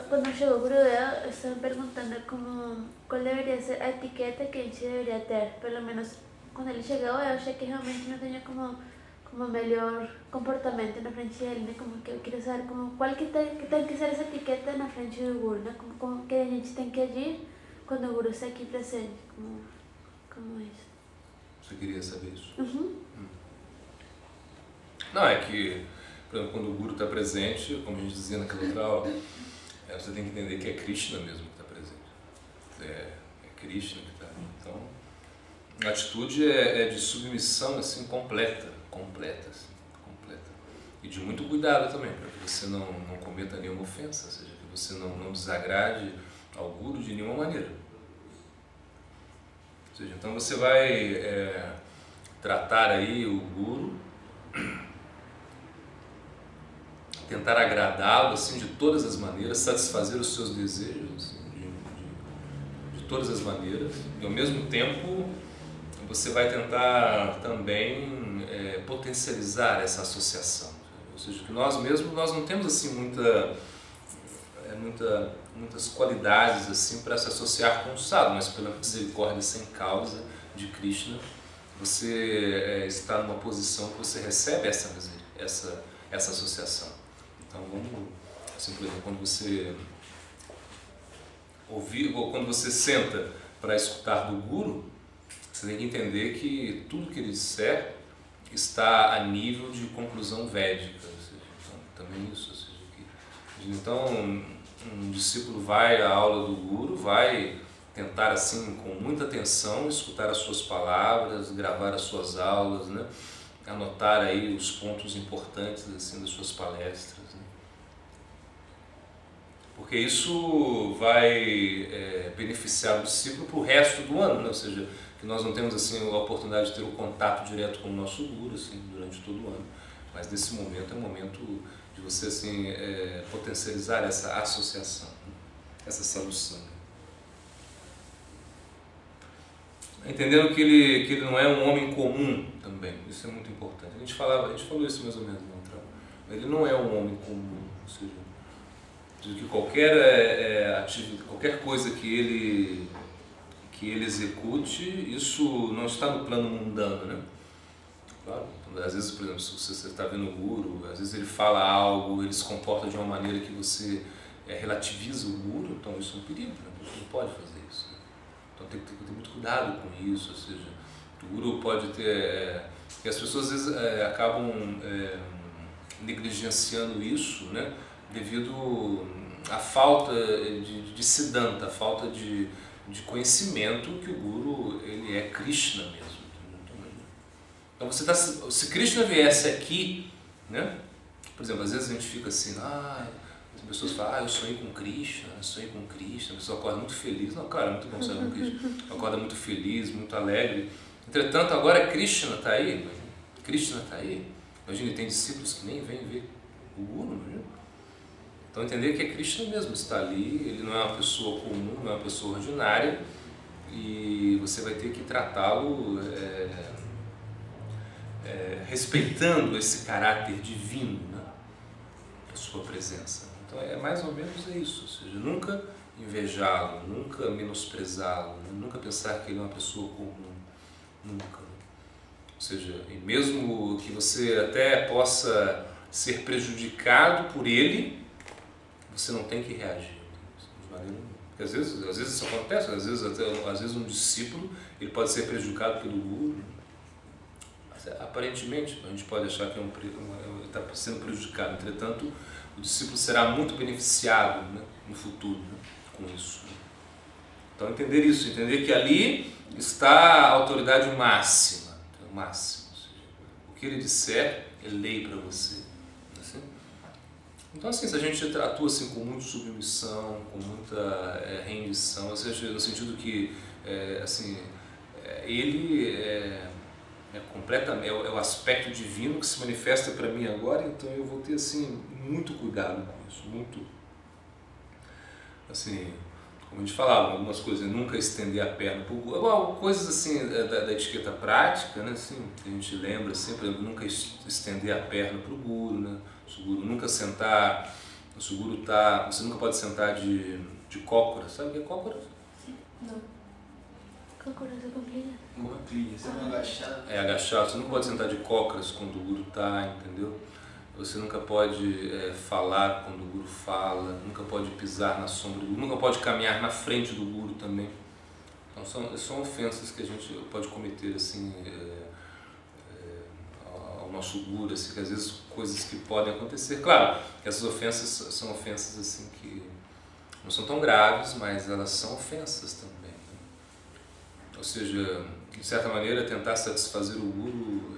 Cuando llegó Gurudev, estaban preguntando cuál debería ser a etiqueta que a gente deveria ter. Pelo menos quando ele chegou, eu achei que realmente não tinha como melhor comportamento na frente dele, né? Como que eu queria saber qual que tem que ser essa etiqueta na frente do Guru, né? Como que a gente tem que agir quando o Guru está aqui presente. Como isso? Você queria saber isso? Uhum. Não, é que por exemplo, quando o Guru está presente, como a gente dizia naquela outra aula, você tem que entender que é Krishna mesmo que está presente. É Krishna que está. Então, a atitude é de submissão assim, completa. Assim, completa. E de muito cuidado também, para que você não cometa nenhuma ofensa, ou seja, que você não desagrade ao Guru de nenhuma maneira. Ou seja, então você vai tratar aí o Guru, tentar agradá-lo assim, de todas as maneiras, satisfazer os seus desejos assim, de todas as maneiras, e ao mesmo tempo você vai tentar também potencializar essa associação. Ou seja, que nós mesmos não temos assim muitas qualidades assim para se associar com o sadhu, mas pela misericórdia sem causa de Krishna, você está numa posição que você recebe essa associação. Então, assim, por exemplo, quando você ouvir, ou quando você senta para escutar do Guru, você tem que entender que tudo que ele disser está a nível de conclusão védica. Ou seja, então, também isso. Ou seja, então, um discípulo vai à aula do Guru, vai tentar, assim, com muita atenção, escutar as suas palavras, gravar as suas aulas, né? Anotar aí os pontos importantes assim, das suas palestras. Né? Porque isso vai beneficiar o discípulo para o resto do ano, né? Ou seja, que nós não temos assim, a oportunidade de ter um contato direto com o nosso Guru assim, durante todo o ano. Mas nesse momento é um momento de você assim, potencializar essa associação, né? Essa solução. entendendo que ele não é um homem comum também. Isso é muito importante. A gente falou isso mais ou menos no trabalho. Ele não é um homem comum, ou seja, que qualquer coisa que ele execute, isso não está no plano mundano, né? Claro, às vezes, por exemplo, se você está vendo o guru, às vezes ele fala algo, ele se comporta de uma maneira que você relativiza o guru, então isso é um perigo, né? Você não pode fazer isso, né? Então tem que ter muito cuidado com isso, ou seja, o guru pode ter... e as pessoas às vezes acabam negligenciando isso, né? Devido à falta de siddhanta, a falta de conhecimento que o guru ele é Krishna mesmo. Então se Krishna viesse aqui, né? Por exemplo, às vezes a gente fica assim, as pessoas falam, eu sonhei com Krishna, a pessoa acorda muito feliz. Não, cara, é muito bom sonhar com Krishna. Acorda muito feliz, muito alegre. Entretanto, agora Krishna está aí, Imagina, tem discípulos que nem vêm ver o guru, imagina. Então entender que é Krishna mesmo está ali, ele não é uma pessoa comum, não é uma pessoa ordinária, e você vai ter que tratá-lo respeitando esse caráter divino, né, da sua presença. Então é mais ou menos isso, ou seja, nunca invejá-lo, nunca menosprezá-lo, nunca pensar que ele é uma pessoa comum, nunca. Ou seja, e mesmo que você até possa ser prejudicado por ele, você não tem que reagir de maneira nenhuma. Porque às vezes isso acontece, às vezes um discípulo ele pode ser prejudicado pelo guru. Aparentemente, a gente pode achar que está sendo prejudicado, entretanto, o discípulo será muito beneficiado, né, no futuro, né, com isso. Então, entender que ali está a autoridade máxima, ou seja, o que ele disser é lei para você. Assim? Então, assim, se a gente atua assim, com muita submissão, com muita rendição, ou seja, no sentido que ele é o aspecto divino que se manifesta para mim agora, então eu vou ter assim muito cuidado com isso, muito assim, como a gente falava, algumas coisas, nunca estender a perna para o guru, coisas assim da etiqueta prática, né, assim, que a gente lembra sempre, nunca estender a perna para o guru, né, se o guru nunca sentar, se o guru você nunca pode sentar de cócora, sabe o que é cócora? Sim, não. Cócoras é complicado. Agachado. É agachado, você não pode sentar de cócoras quando o guru está, entendeu? Você nunca pode falar quando o guru fala, nunca pode pisar na sombra do guru, nunca pode caminhar na frente do guru também. Então são ofensas que a gente pode cometer assim, ao nosso guru, assim, que às vezes coisas que podem acontecer. Claro, essas ofensas são ofensas assim que não são tão graves, mas elas são ofensas também. Ou seja, de certa maneira, tentar satisfazer o guru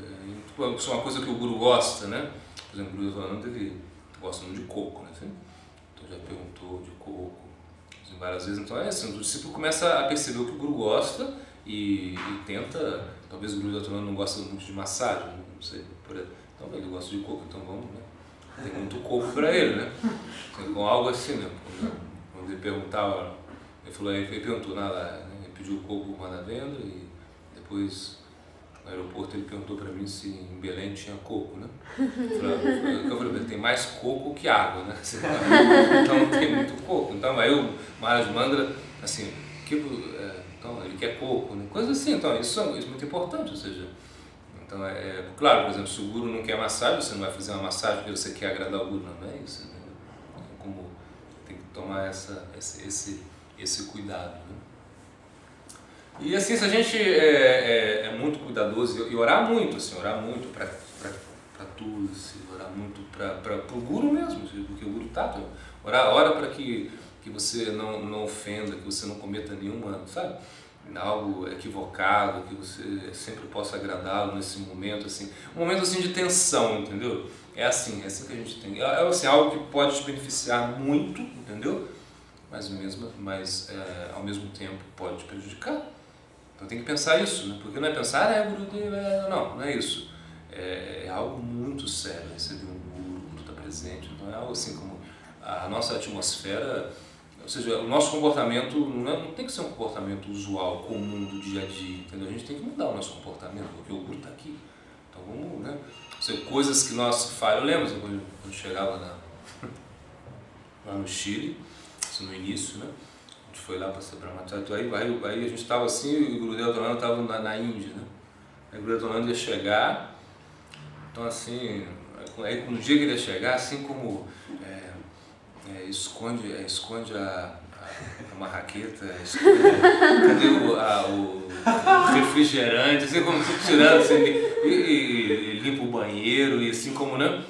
é uma coisa que o guru gosta, né? Por exemplo, o Guru Yogananda, ele gosta muito de coco, né? Então já perguntou de coco várias vezes. Então assim, o discípulo começa a perceber o que o guru gosta e tenta, talvez o Guru Yogananda não gosta muito de massagem, não sei, então ele gosta de coco, então vamos, né? Tem muito coco para ele, né? Com algo assim, né? Quando ele perguntava, ele perguntou nada, né? Pediu o coco lá na venda e depois no aeroporto ele perguntou para mim se em Belém tinha coco, né? Eu falei, tem mais coco que água, né? Então tem muito coco. Então aí o Maharaj Mandra, assim, então ele quer coco, né? Coisa assim, então isso é muito importante, ou seja, então claro, por exemplo, se o guru não quer massagem, você não vai fazer uma massagem porque você quer agradar o guru, não é isso, né? Como tem que tomar esse cuidado, né? E assim, se a gente é muito cuidadoso e orar muito para tudo, assim, orar muito para o guru mesmo, porque o guru está, ora para que você não ofenda, que você não cometa nenhuma, sabe, algo equivocado, que você sempre possa agradá-lo nesse momento, assim, um momento assim de tensão, entendeu? É assim que a gente tem, assim, algo que pode te beneficiar muito, entendeu? Mas ao mesmo tempo pode te prejudicar. Então tem que pensar isso, né? Porque não é pensar, Gurudeva, não é isso. É algo muito sério, receber um guru, o guru está presente. Então é algo assim como a nossa atmosfera Ou seja, o nosso comportamento não tem que ser um comportamento usual, comum do dia a dia, entendeu? A gente tem que mudar o nosso comportamento, porque o guru está aqui. Então vamos, né? Ou seja, coisas que nós falhamos. Eu lembro quando chegava lá no Chile, assim, no início, né? A gente foi lá para Brahmacharya, aí a gente estava assim, e o Gurudev Adonanda estava na Índia, né? Aí o Gurudev Adonanda ia chegar, então assim, aí no dia que ele ia chegar, assim como esconde a marraqueta, cadê o refrigerante, assim como tudo tirando, assim, e limpa o banheiro, e assim como, né?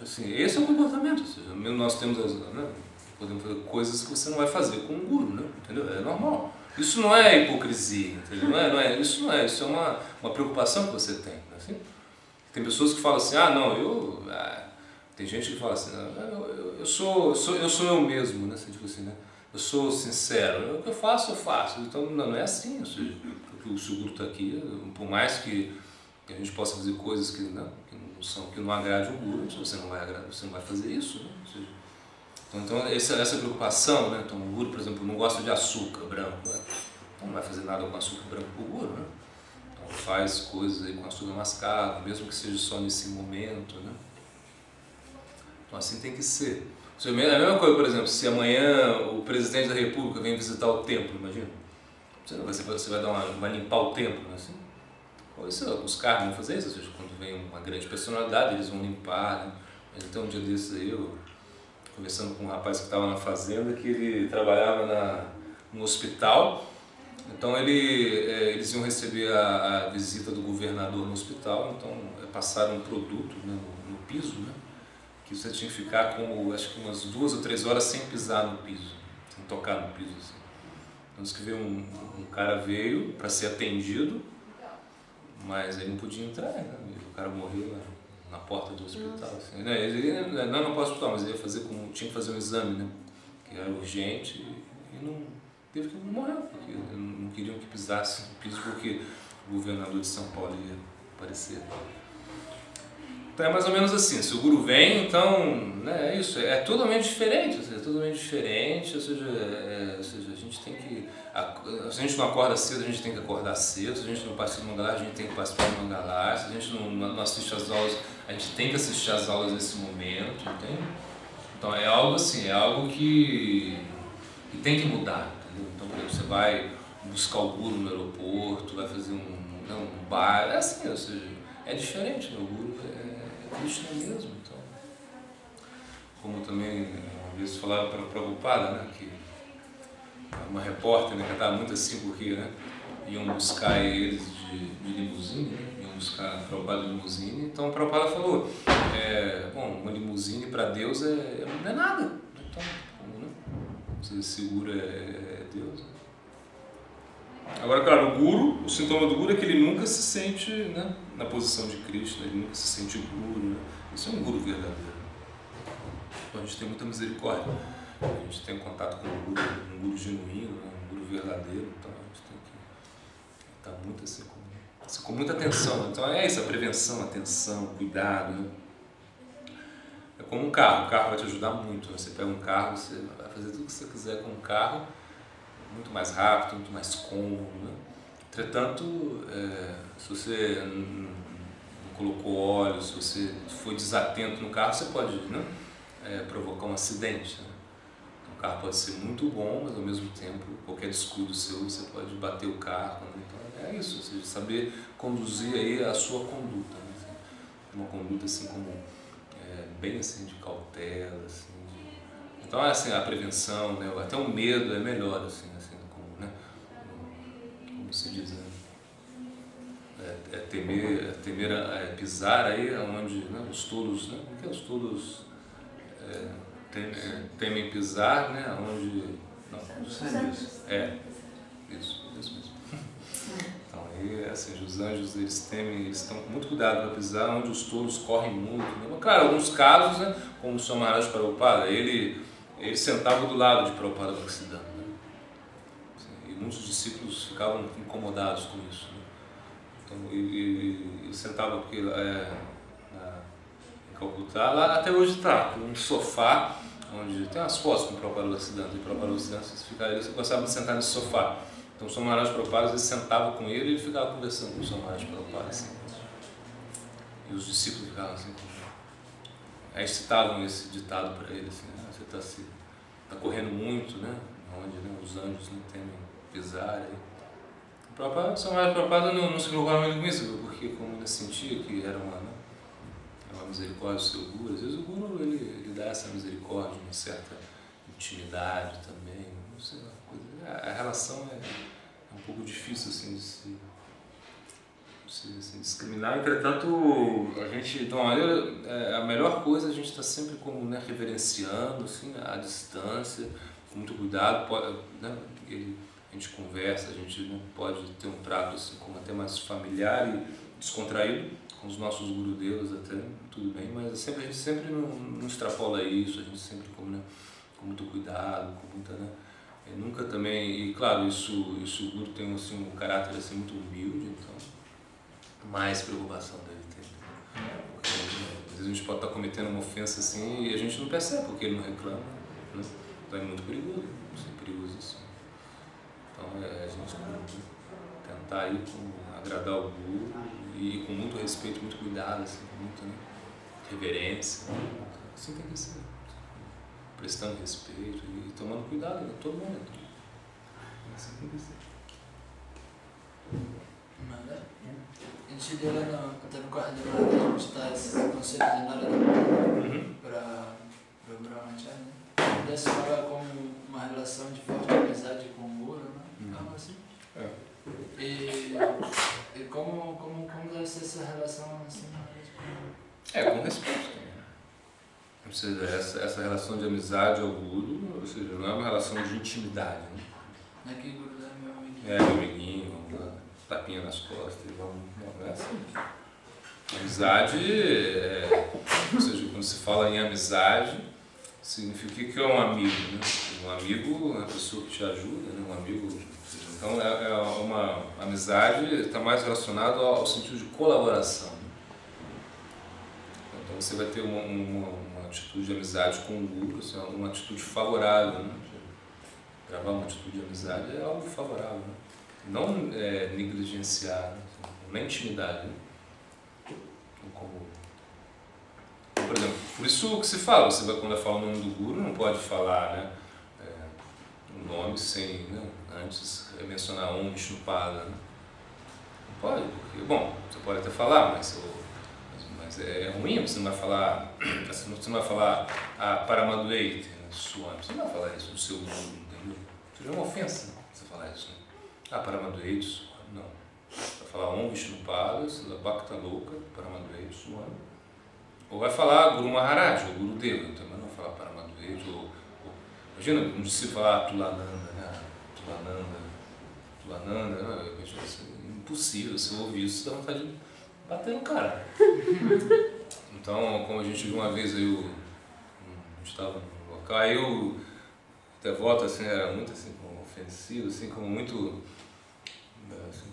Assim, esse é o comportamento, ou seja, nós temos, né, podemos fazer coisas que você não vai fazer com um guru, né? Entendeu? É normal. Isso não é hipocrisia, entendeu? Isso é uma preocupação que você tem, não é assim? Tem pessoas que falam assim, tem gente que fala assim, eu sou eu mesmo, né? Tipo assim, né? Eu sou sincero, o que eu faço, eu faço. Então não é assim, ou seja, porque o guru está aqui, por mais que a gente possa fazer coisas que não agrade o guru, você não vai fazer isso, né? Ou seja, então essa preocupação, né? Então o guru, por exemplo, não gosta de açúcar branco, né? Então não vai fazer nada com açúcar branco para o guru, né? Então faz coisas aí com açúcar mascavo, mesmo que seja só nesse momento, né? Então assim tem que ser. É a mesma coisa, por exemplo, se amanhã o presidente da República vem visitar o templo, imagina? Você vai limpar o templo, não é assim? Os carros vão fazer isso, ou seja, quando vem uma grande personalidade, eles vão limpar, né? Mas então um dia desses aí, eu conversando com um rapaz que estava na fazenda, que ele trabalhava no hospital, então eles iam receber a visita do governador no hospital, então passaram um produto, né, no piso, né, que você tinha que ficar acho que umas 2 ou 3 horas sem pisar no piso, sem tocar no piso. Assim. Então diz que veio um cara veio para ser atendido, mas ele não podia entrar, né? O cara morreu na porta do hospital. Assim. Ele não na porta do hospital, mas ele tinha que fazer um exame, né? Que era urgente e não teve que morrer, porque não queriam que pisasse no piso porque o governador de São Paulo ia aparecer. Então é mais ou menos assim, se o guru vem, então, né, é isso, é totalmente diferente, ou seja, ou seja, a gente tem que, se a gente não acorda cedo, a gente tem que acordar cedo, se a gente não participa do Mangalar, a gente tem que participar do Mangalar, se a gente não assiste às aulas, a gente tem que assistir às aulas nesse momento, entende? Então é algo assim, é algo que tem que mudar, entendeu? Então, por exemplo, você vai buscar o guru no aeroporto, vai fazer um bar, é assim, ou seja, é diferente, né? O guru é Krishna mesmo, então. Como também, uma vez falaram para a Prabhupada, né, que uma repórter, né, que estava muito assim porque, né, iam buscar eles de limusine, né, iam buscar a Prabhupada de limusine, então a Prabhupada falou, uma limusine para Deus não é nada, então, como, né, você segura é Deus, né? Agora, claro, o sintoma do guru é que ele nunca se sente, né, na posição de Krishna, ele nunca se sente guru, né? Isso é um guru verdadeiro. Então a gente tem muita misericórdia, a gente tem contato com um guru genuíno, né, um guru verdadeiro, então a gente tem que estar muito assim, com muita atenção. Então é isso, a prevenção, atenção, cuidado, né? É como um carro, o carro vai te ajudar muito, né? Você pega um carro, você vai fazer tudo o que você quiser com o carro, muito mais rápido, muito mais cômodo, né? Entretanto, se você não colocou óleo, se você foi desatento no carro, você pode, né, provocar um acidente, né? Então, o carro pode ser muito bom, mas ao mesmo tempo, qualquer descuido seu, você pode bater o carro, né? Então é isso, ou seja, saber conduzir aí a sua conduta, né? Assim, uma conduta assim como bem assim de cautela, assim, então assim, a prevenção, né? Até o medo é melhor, assim como se diz, né? Temer pisar aí onde, né, os tolos, né? Porque os tolos temem pisar, né? Onde os sábios. Isso mesmo. Então aí, assim, os anjos eles estão com muito cuidado para pisar onde os tolos correm muito, né? Mas, claro, alguns casos, né? Como o Swami Maharaj Prabhupada, ele sentava do lado de Prabhupada Bhaktisiddhanta, né? Assim, e muitos discípulos ficavam incomodados com isso, né? Então, e sentava porque em Calcutá, lá até hoje está, um sofá onde tem umas fotos com o Prabhupada Siddhanta, e o Prabhupada Siddhanta você gostava de sentar nesse sofá. Então o Swami Maharaj Prabhupada, ele sentava com ele e ele ficava conversando com o Swami Maharaj Prabhupada, assim. E os discípulos ficavam assim, aí citavam esse ditado para ele, assim, você está correndo muito, né? Onde, né, os anjos não temem pisar. O próprio Swami Maharaj Prabhupada não se preocupava muito com isso, porque como ele sentia que era uma misericórdia do seu Guru, às vezes o Guru ele dá essa misericórdia, uma certa intimidade também, não sei, uma coisa. A relação é um pouco difícil assim, de se discriminar. Entretanto, a gente, de uma maneira, a melhor coisa é a gente estar sempre como, né, reverenciando, assim, à distância, com muito cuidado. Né, a gente conversa, a gente, né, pode ter um trato assim, como até mais familiar e descontraído com os nossos gurudevas, até tudo bem, mas a gente sempre não extrapola isso, a gente sempre como, né, com muito cuidado, com muita, né, nunca também, e claro, isso o guru tem assim, um caráter assim, muito humilde, então mais preocupação deve ter, porque às vezes a gente pode estar cometendo uma ofensa assim e a gente não percebe porque ele não reclama, né? Então é muito perigoso, isso é perigosíssimo. Então a gente tentar aí agradar o guru e com muito respeito, muito cuidado, assim, muito, né, reverência, assim tem que ser, prestando respeito e tomando cuidado em todo momento, assim tem que ser. A gente lê lá até no quarto de Narada, onde está esse conceito de Narada para o Brahmacharya, né? Deve se falar como uma relação de forte amizade com o Guru, né? Algo assim. E como deve ser essa relação assim? Com respeito também. Ou seja, essa relação de amizade ao Guru, ou seja, não é uma relação de intimidade, né? Não é que o Guru é meu amiguinho. Meu amiguinho, vamos dar tapinha nas costas e vamos. Não é assim. Amizade, ou seja, quando se fala em amizade, significa que é um amigo, né? Um amigo é uma pessoa que te ajuda, né? Um amigo. Então é uma amizade, está mais relacionado ao sentido de colaboração. Então você vai ter uma atitude de amizade com o Guru, assim, uma atitude favorável, né? Gravar uma atitude de amizade é algo favorável, né? Não negligenciar, né? Na intimidade, né? Por exemplo, por isso que se fala, você vai, quando vai falar o nome do Guru, não pode falar, né, o nome sem, né, antes mencionar Om Vishnupada, né? Não pode, porque, bom, você pode até falar, mas é ruim, você não vai falar, você não vai falar Paramadvaita, né, Swami, você não vai falar isso do seu Guru, entendeu? Seria uma ofensa, né, você falar isso, né? Paramadvaita, Swami, não. Vai falar Om Vishnupada, Bhakta Loka, Paramadvaita, Swami. Ou vai falar Guru Maharaj, ou Guru Deva, então não vai falar Paramadvaita, imagina um discípulo falar Tulananda, né? Tulananda, né? Impossível, se eu ouvir isso, dá vontade de bater no cara. Então, como a gente viu uma vez aí, a gente estava no local, aí o devoto assim, era muito assim, como ofensivo, assim, como muito assim,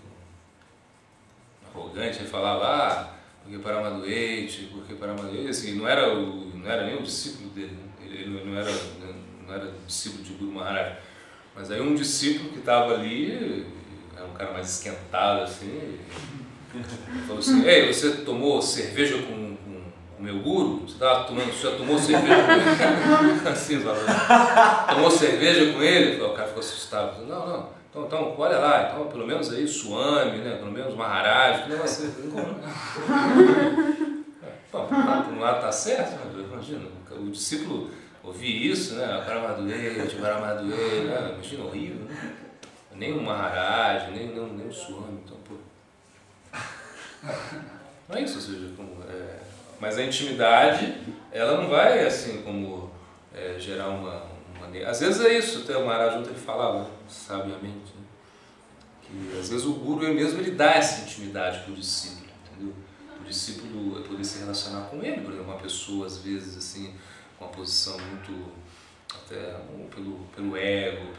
arrogante, ele falava, porque Paramadvaita, assim, não era nem o discípulo dele, né? Ele não era discípulo de Guru Maharaj, mas aí um discípulo que estava ali, era um cara mais esquentado assim, falou assim, ei, você tomou cerveja com o meu Guru? Você já tomou cerveja com ele? Assim, tomou cerveja com ele? O cara ficou assustado, falou, não. Então, olha lá, então pelo menos aí Swami, né? Pelo menos Maharaj, que negócio Bom, por um lado está certo, mas imagina, o discípulo ouvir isso, né? Paramadvaita, né? Imagina, horrível, né? Nem o Maharaj, nem o Swami, então, pô. Não é isso, ou seja, mas a intimidade, ela não vai assim como gerar uma. Às vezes é isso, até o Maharaj ontem ele falava, sabiamente, né? Que às vezes o Guru mesmo ele dá essa intimidade para o discípulo, entendeu? O discípulo poder se relacionar com ele, por exemplo, uma pessoa às vezes assim, com uma posição muito, até pelo ego,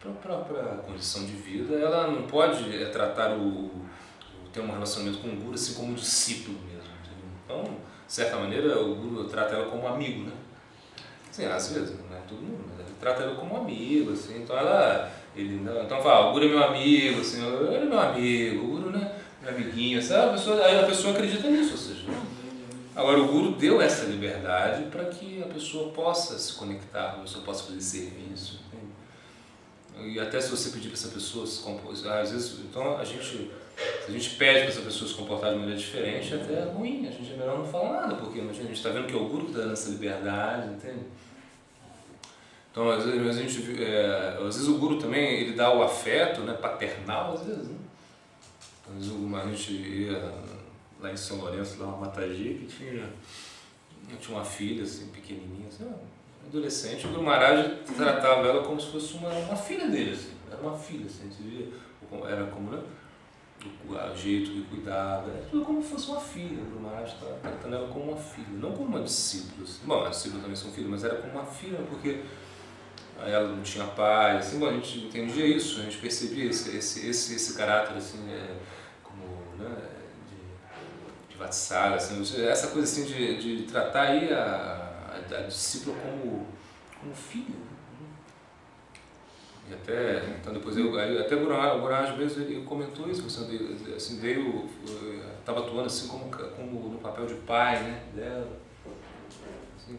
pela própria condição de vida, ela não pode tratar ter um relacionamento com o Guru assim como discípulo mesmo, entendeu? Então, de certa maneira, o Guru trata ela como amigo, né? Sim, às vezes, não é todo mundo, mas ele trata ela como um amigo, assim, então então fala, o Guru é meu amigo, assim, ele é meu amigo, o Guru, né, meu amiguinho, sabe? Aí a pessoa acredita nisso, ou seja, agora o Guru deu essa liberdade para que a pessoa possa se conectar, a pessoa possa fazer serviço, entende? E até se você pedir para essa pessoa se comportar, às vezes, então se a gente pede para essa pessoa se comportar de maneira diferente, até é ruim, a gente é melhor não falar nada, porque a gente está vendo que é o Guru que está dando essa liberdade, entende? Então, às vezes o Guru também, ele dá o afeto, né, paternal, às vezes, né? Às vezes a gente ia lá em São Lourenço, lá uma Mataji, que tinha uma filha, assim, pequenininha, assim, adolescente, o Guru Maharaj tratava ela como se fosse uma filha dele, assim, era uma filha, assim, a gente via, era como, né, o jeito que cuidava, era tudo como se fosse uma filha, o Guru Maharaj estava tratando ela como uma filha, não como uma discípula, assim. Bom, as discípulas também são filhas, mas era como uma filha, porque ela não tinha pai, assim, bom, a gente entendia isso, a gente percebia esse caráter, assim, como, né, de Vatsala, assim, essa coisa assim de tratar aí a discípula como filha. E até, então depois até o Guru Maharaj mesmo, ele comentou isso, assim, estava atuando assim como no papel de pai, né, dela, assim,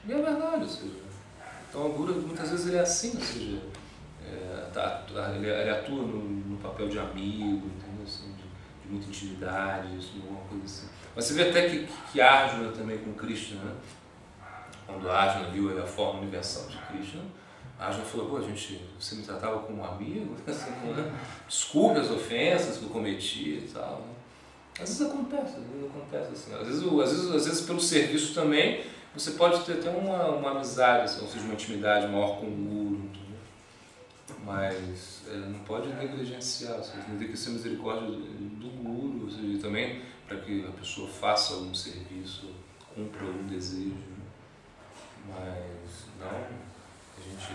e é verdade, ou seja, então o Guru muitas vezes ele é assim, ou seja, ele atua no papel de amigo, entendeu? Assim, de muita intimidade, isso, alguma coisa assim. Mas você vê até que Arjuna também com Krishna, né? Quando Arjuna viu a forma universal de Krishna, Arjuna falou, pô, você me tratava como um amigo, assim, né? Desculpe as ofensas que eu cometi e tal, né? Às vezes acontece assim. Às vezes pelo serviço também, você pode ter até uma amizade, assim, ou seja, uma intimidade maior com o Guru, entendeu? Mas não pode negligenciar, ou seja, tem que ser misericórdia do Guru, ou seja, também para que a pessoa faça algum serviço, cumpra algum desejo, né? Mas não a gente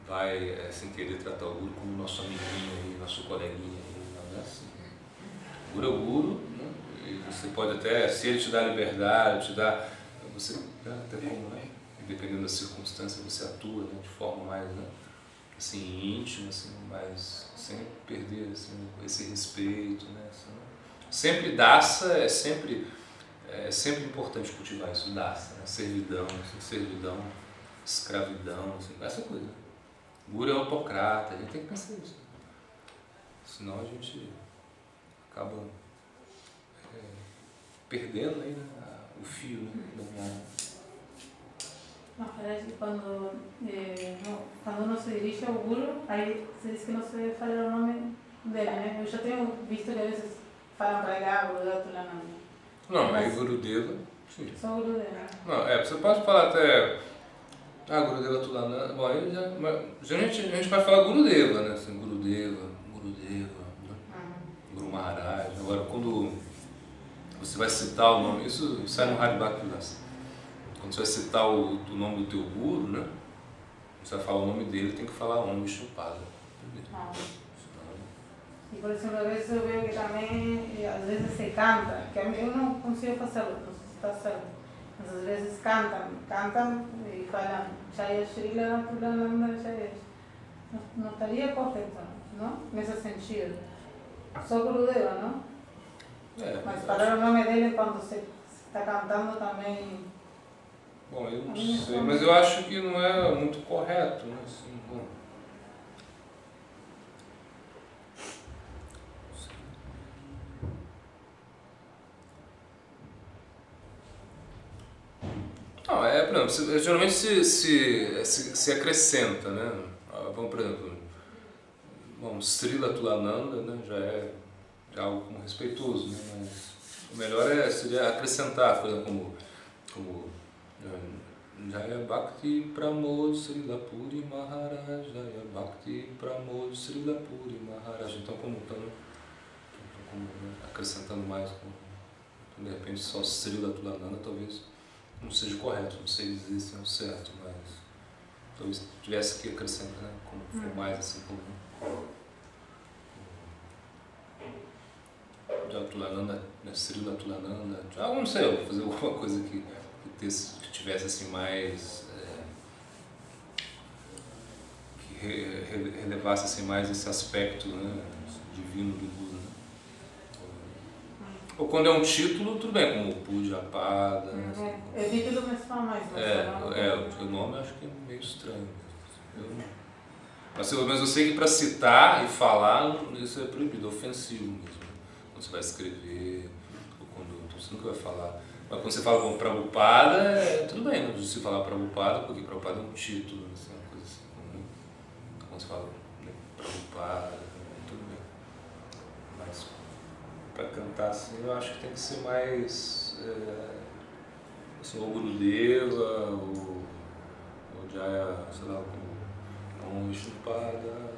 vai sem querer tratar o Guru como nosso amiguinho, nosso coleguinha, não é assim. O Guru é o Guru, né? E você pode até, se ele te dá liberdade, você, né, até como, né, dependendo da circunstância, você atua, né, de forma mais, né, assim, íntima, assim, mas sem perder assim, esse respeito, né, assim, sempre daça, é sempre importante cultivar isso, daça, né, servidão, escravidão, assim, essa coisa. Guru é autocrata, a gente tem que pensar isso, senão a gente acaba perdendo aí, né, o fio, né, da meada. Mas parece que quando uno se dirige ao Guru, aí se diz que não se deve falar o nome dele, né? Eu já tenho visto que às vezes falam para cá, Gurudeva Tulananda. Não, mas Gurudeva, sim. Só Gurudeva. Não, você pode falar até Gurudeva Tulananda, bom, aí geralmente a gente vai falar Gurudeva, né, assim, Gurudeva, né? Guru Maharaj. Agora, quando você vai citar o nome, isso sai no Haribhakti Vilasa. Quando você vai citar o nome do teu Guru, né? Você vai falar o nome dele, tem que falar Om Vishnupada. E por exemplo, às vezes eu vejo que também, às vezes se canta, que eu não consigo fazê-lo, não sei se está certo, mas às vezes cantam e falam Jaya Srila Tulananda Jaya. Não estaria correto, não? Nesse sentido. Só Gurudeva, não? Mas falar o nome dele quando se está cantando também. Bom, eu não sei, mas eu acho que não é muito correto, né? Assim, bom. Não, por exemplo, geralmente se acrescenta, né? Vamos, por exemplo, Srila Tulananda, né? Já é algo como respeitoso, né? Mas o melhor seria acrescentar, por exemplo, como Jaya Bhakti Pramod Srila Puri Maharaj, Jaya Bhakti Pramod Srila Puri Maharaj. Então, como acrescentando mais, de repente só Srila Tulananda talvez não seja correto, não sei dizer se é o certo, mas talvez tivesse que acrescentar, né? Como for mais assim, como Tulananda, Srila Tulananda, não sei, eu vou fazer alguma coisa que que tivesse assim mais que relevasse assim mais esse aspecto, né, divino do Buda, né? Ou quando é um título, tudo bem, como Pujapada. É título principal mais, o nome eu acho que é meio estranho. Mas eu sei que para citar e falar, isso é proibido, é ofensivo mesmo. Quando você vai escrever, ou quando você nunca vai falar. Mas quando você fala como Prabhupada, tudo bem, não precisa falar Prabhupada, porque Prabhupada é um título, assim, uma coisa assim. Quando você fala, né, Prabhupada, tudo bem. Mas para cantar assim, eu acho que tem que ser mais assim, ou Gurudeva, ou Jaya, sei lá, como Vishnupada,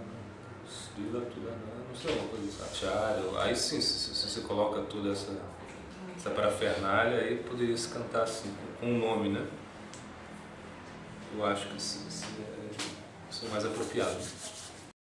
Srila Tulanana, não sei, uma coisa assim, Acharya. Aí sim, se você coloca toda essa parafernália, aí poderia se cantar assim, com um nome, né? Eu acho que isso é mais apropriado.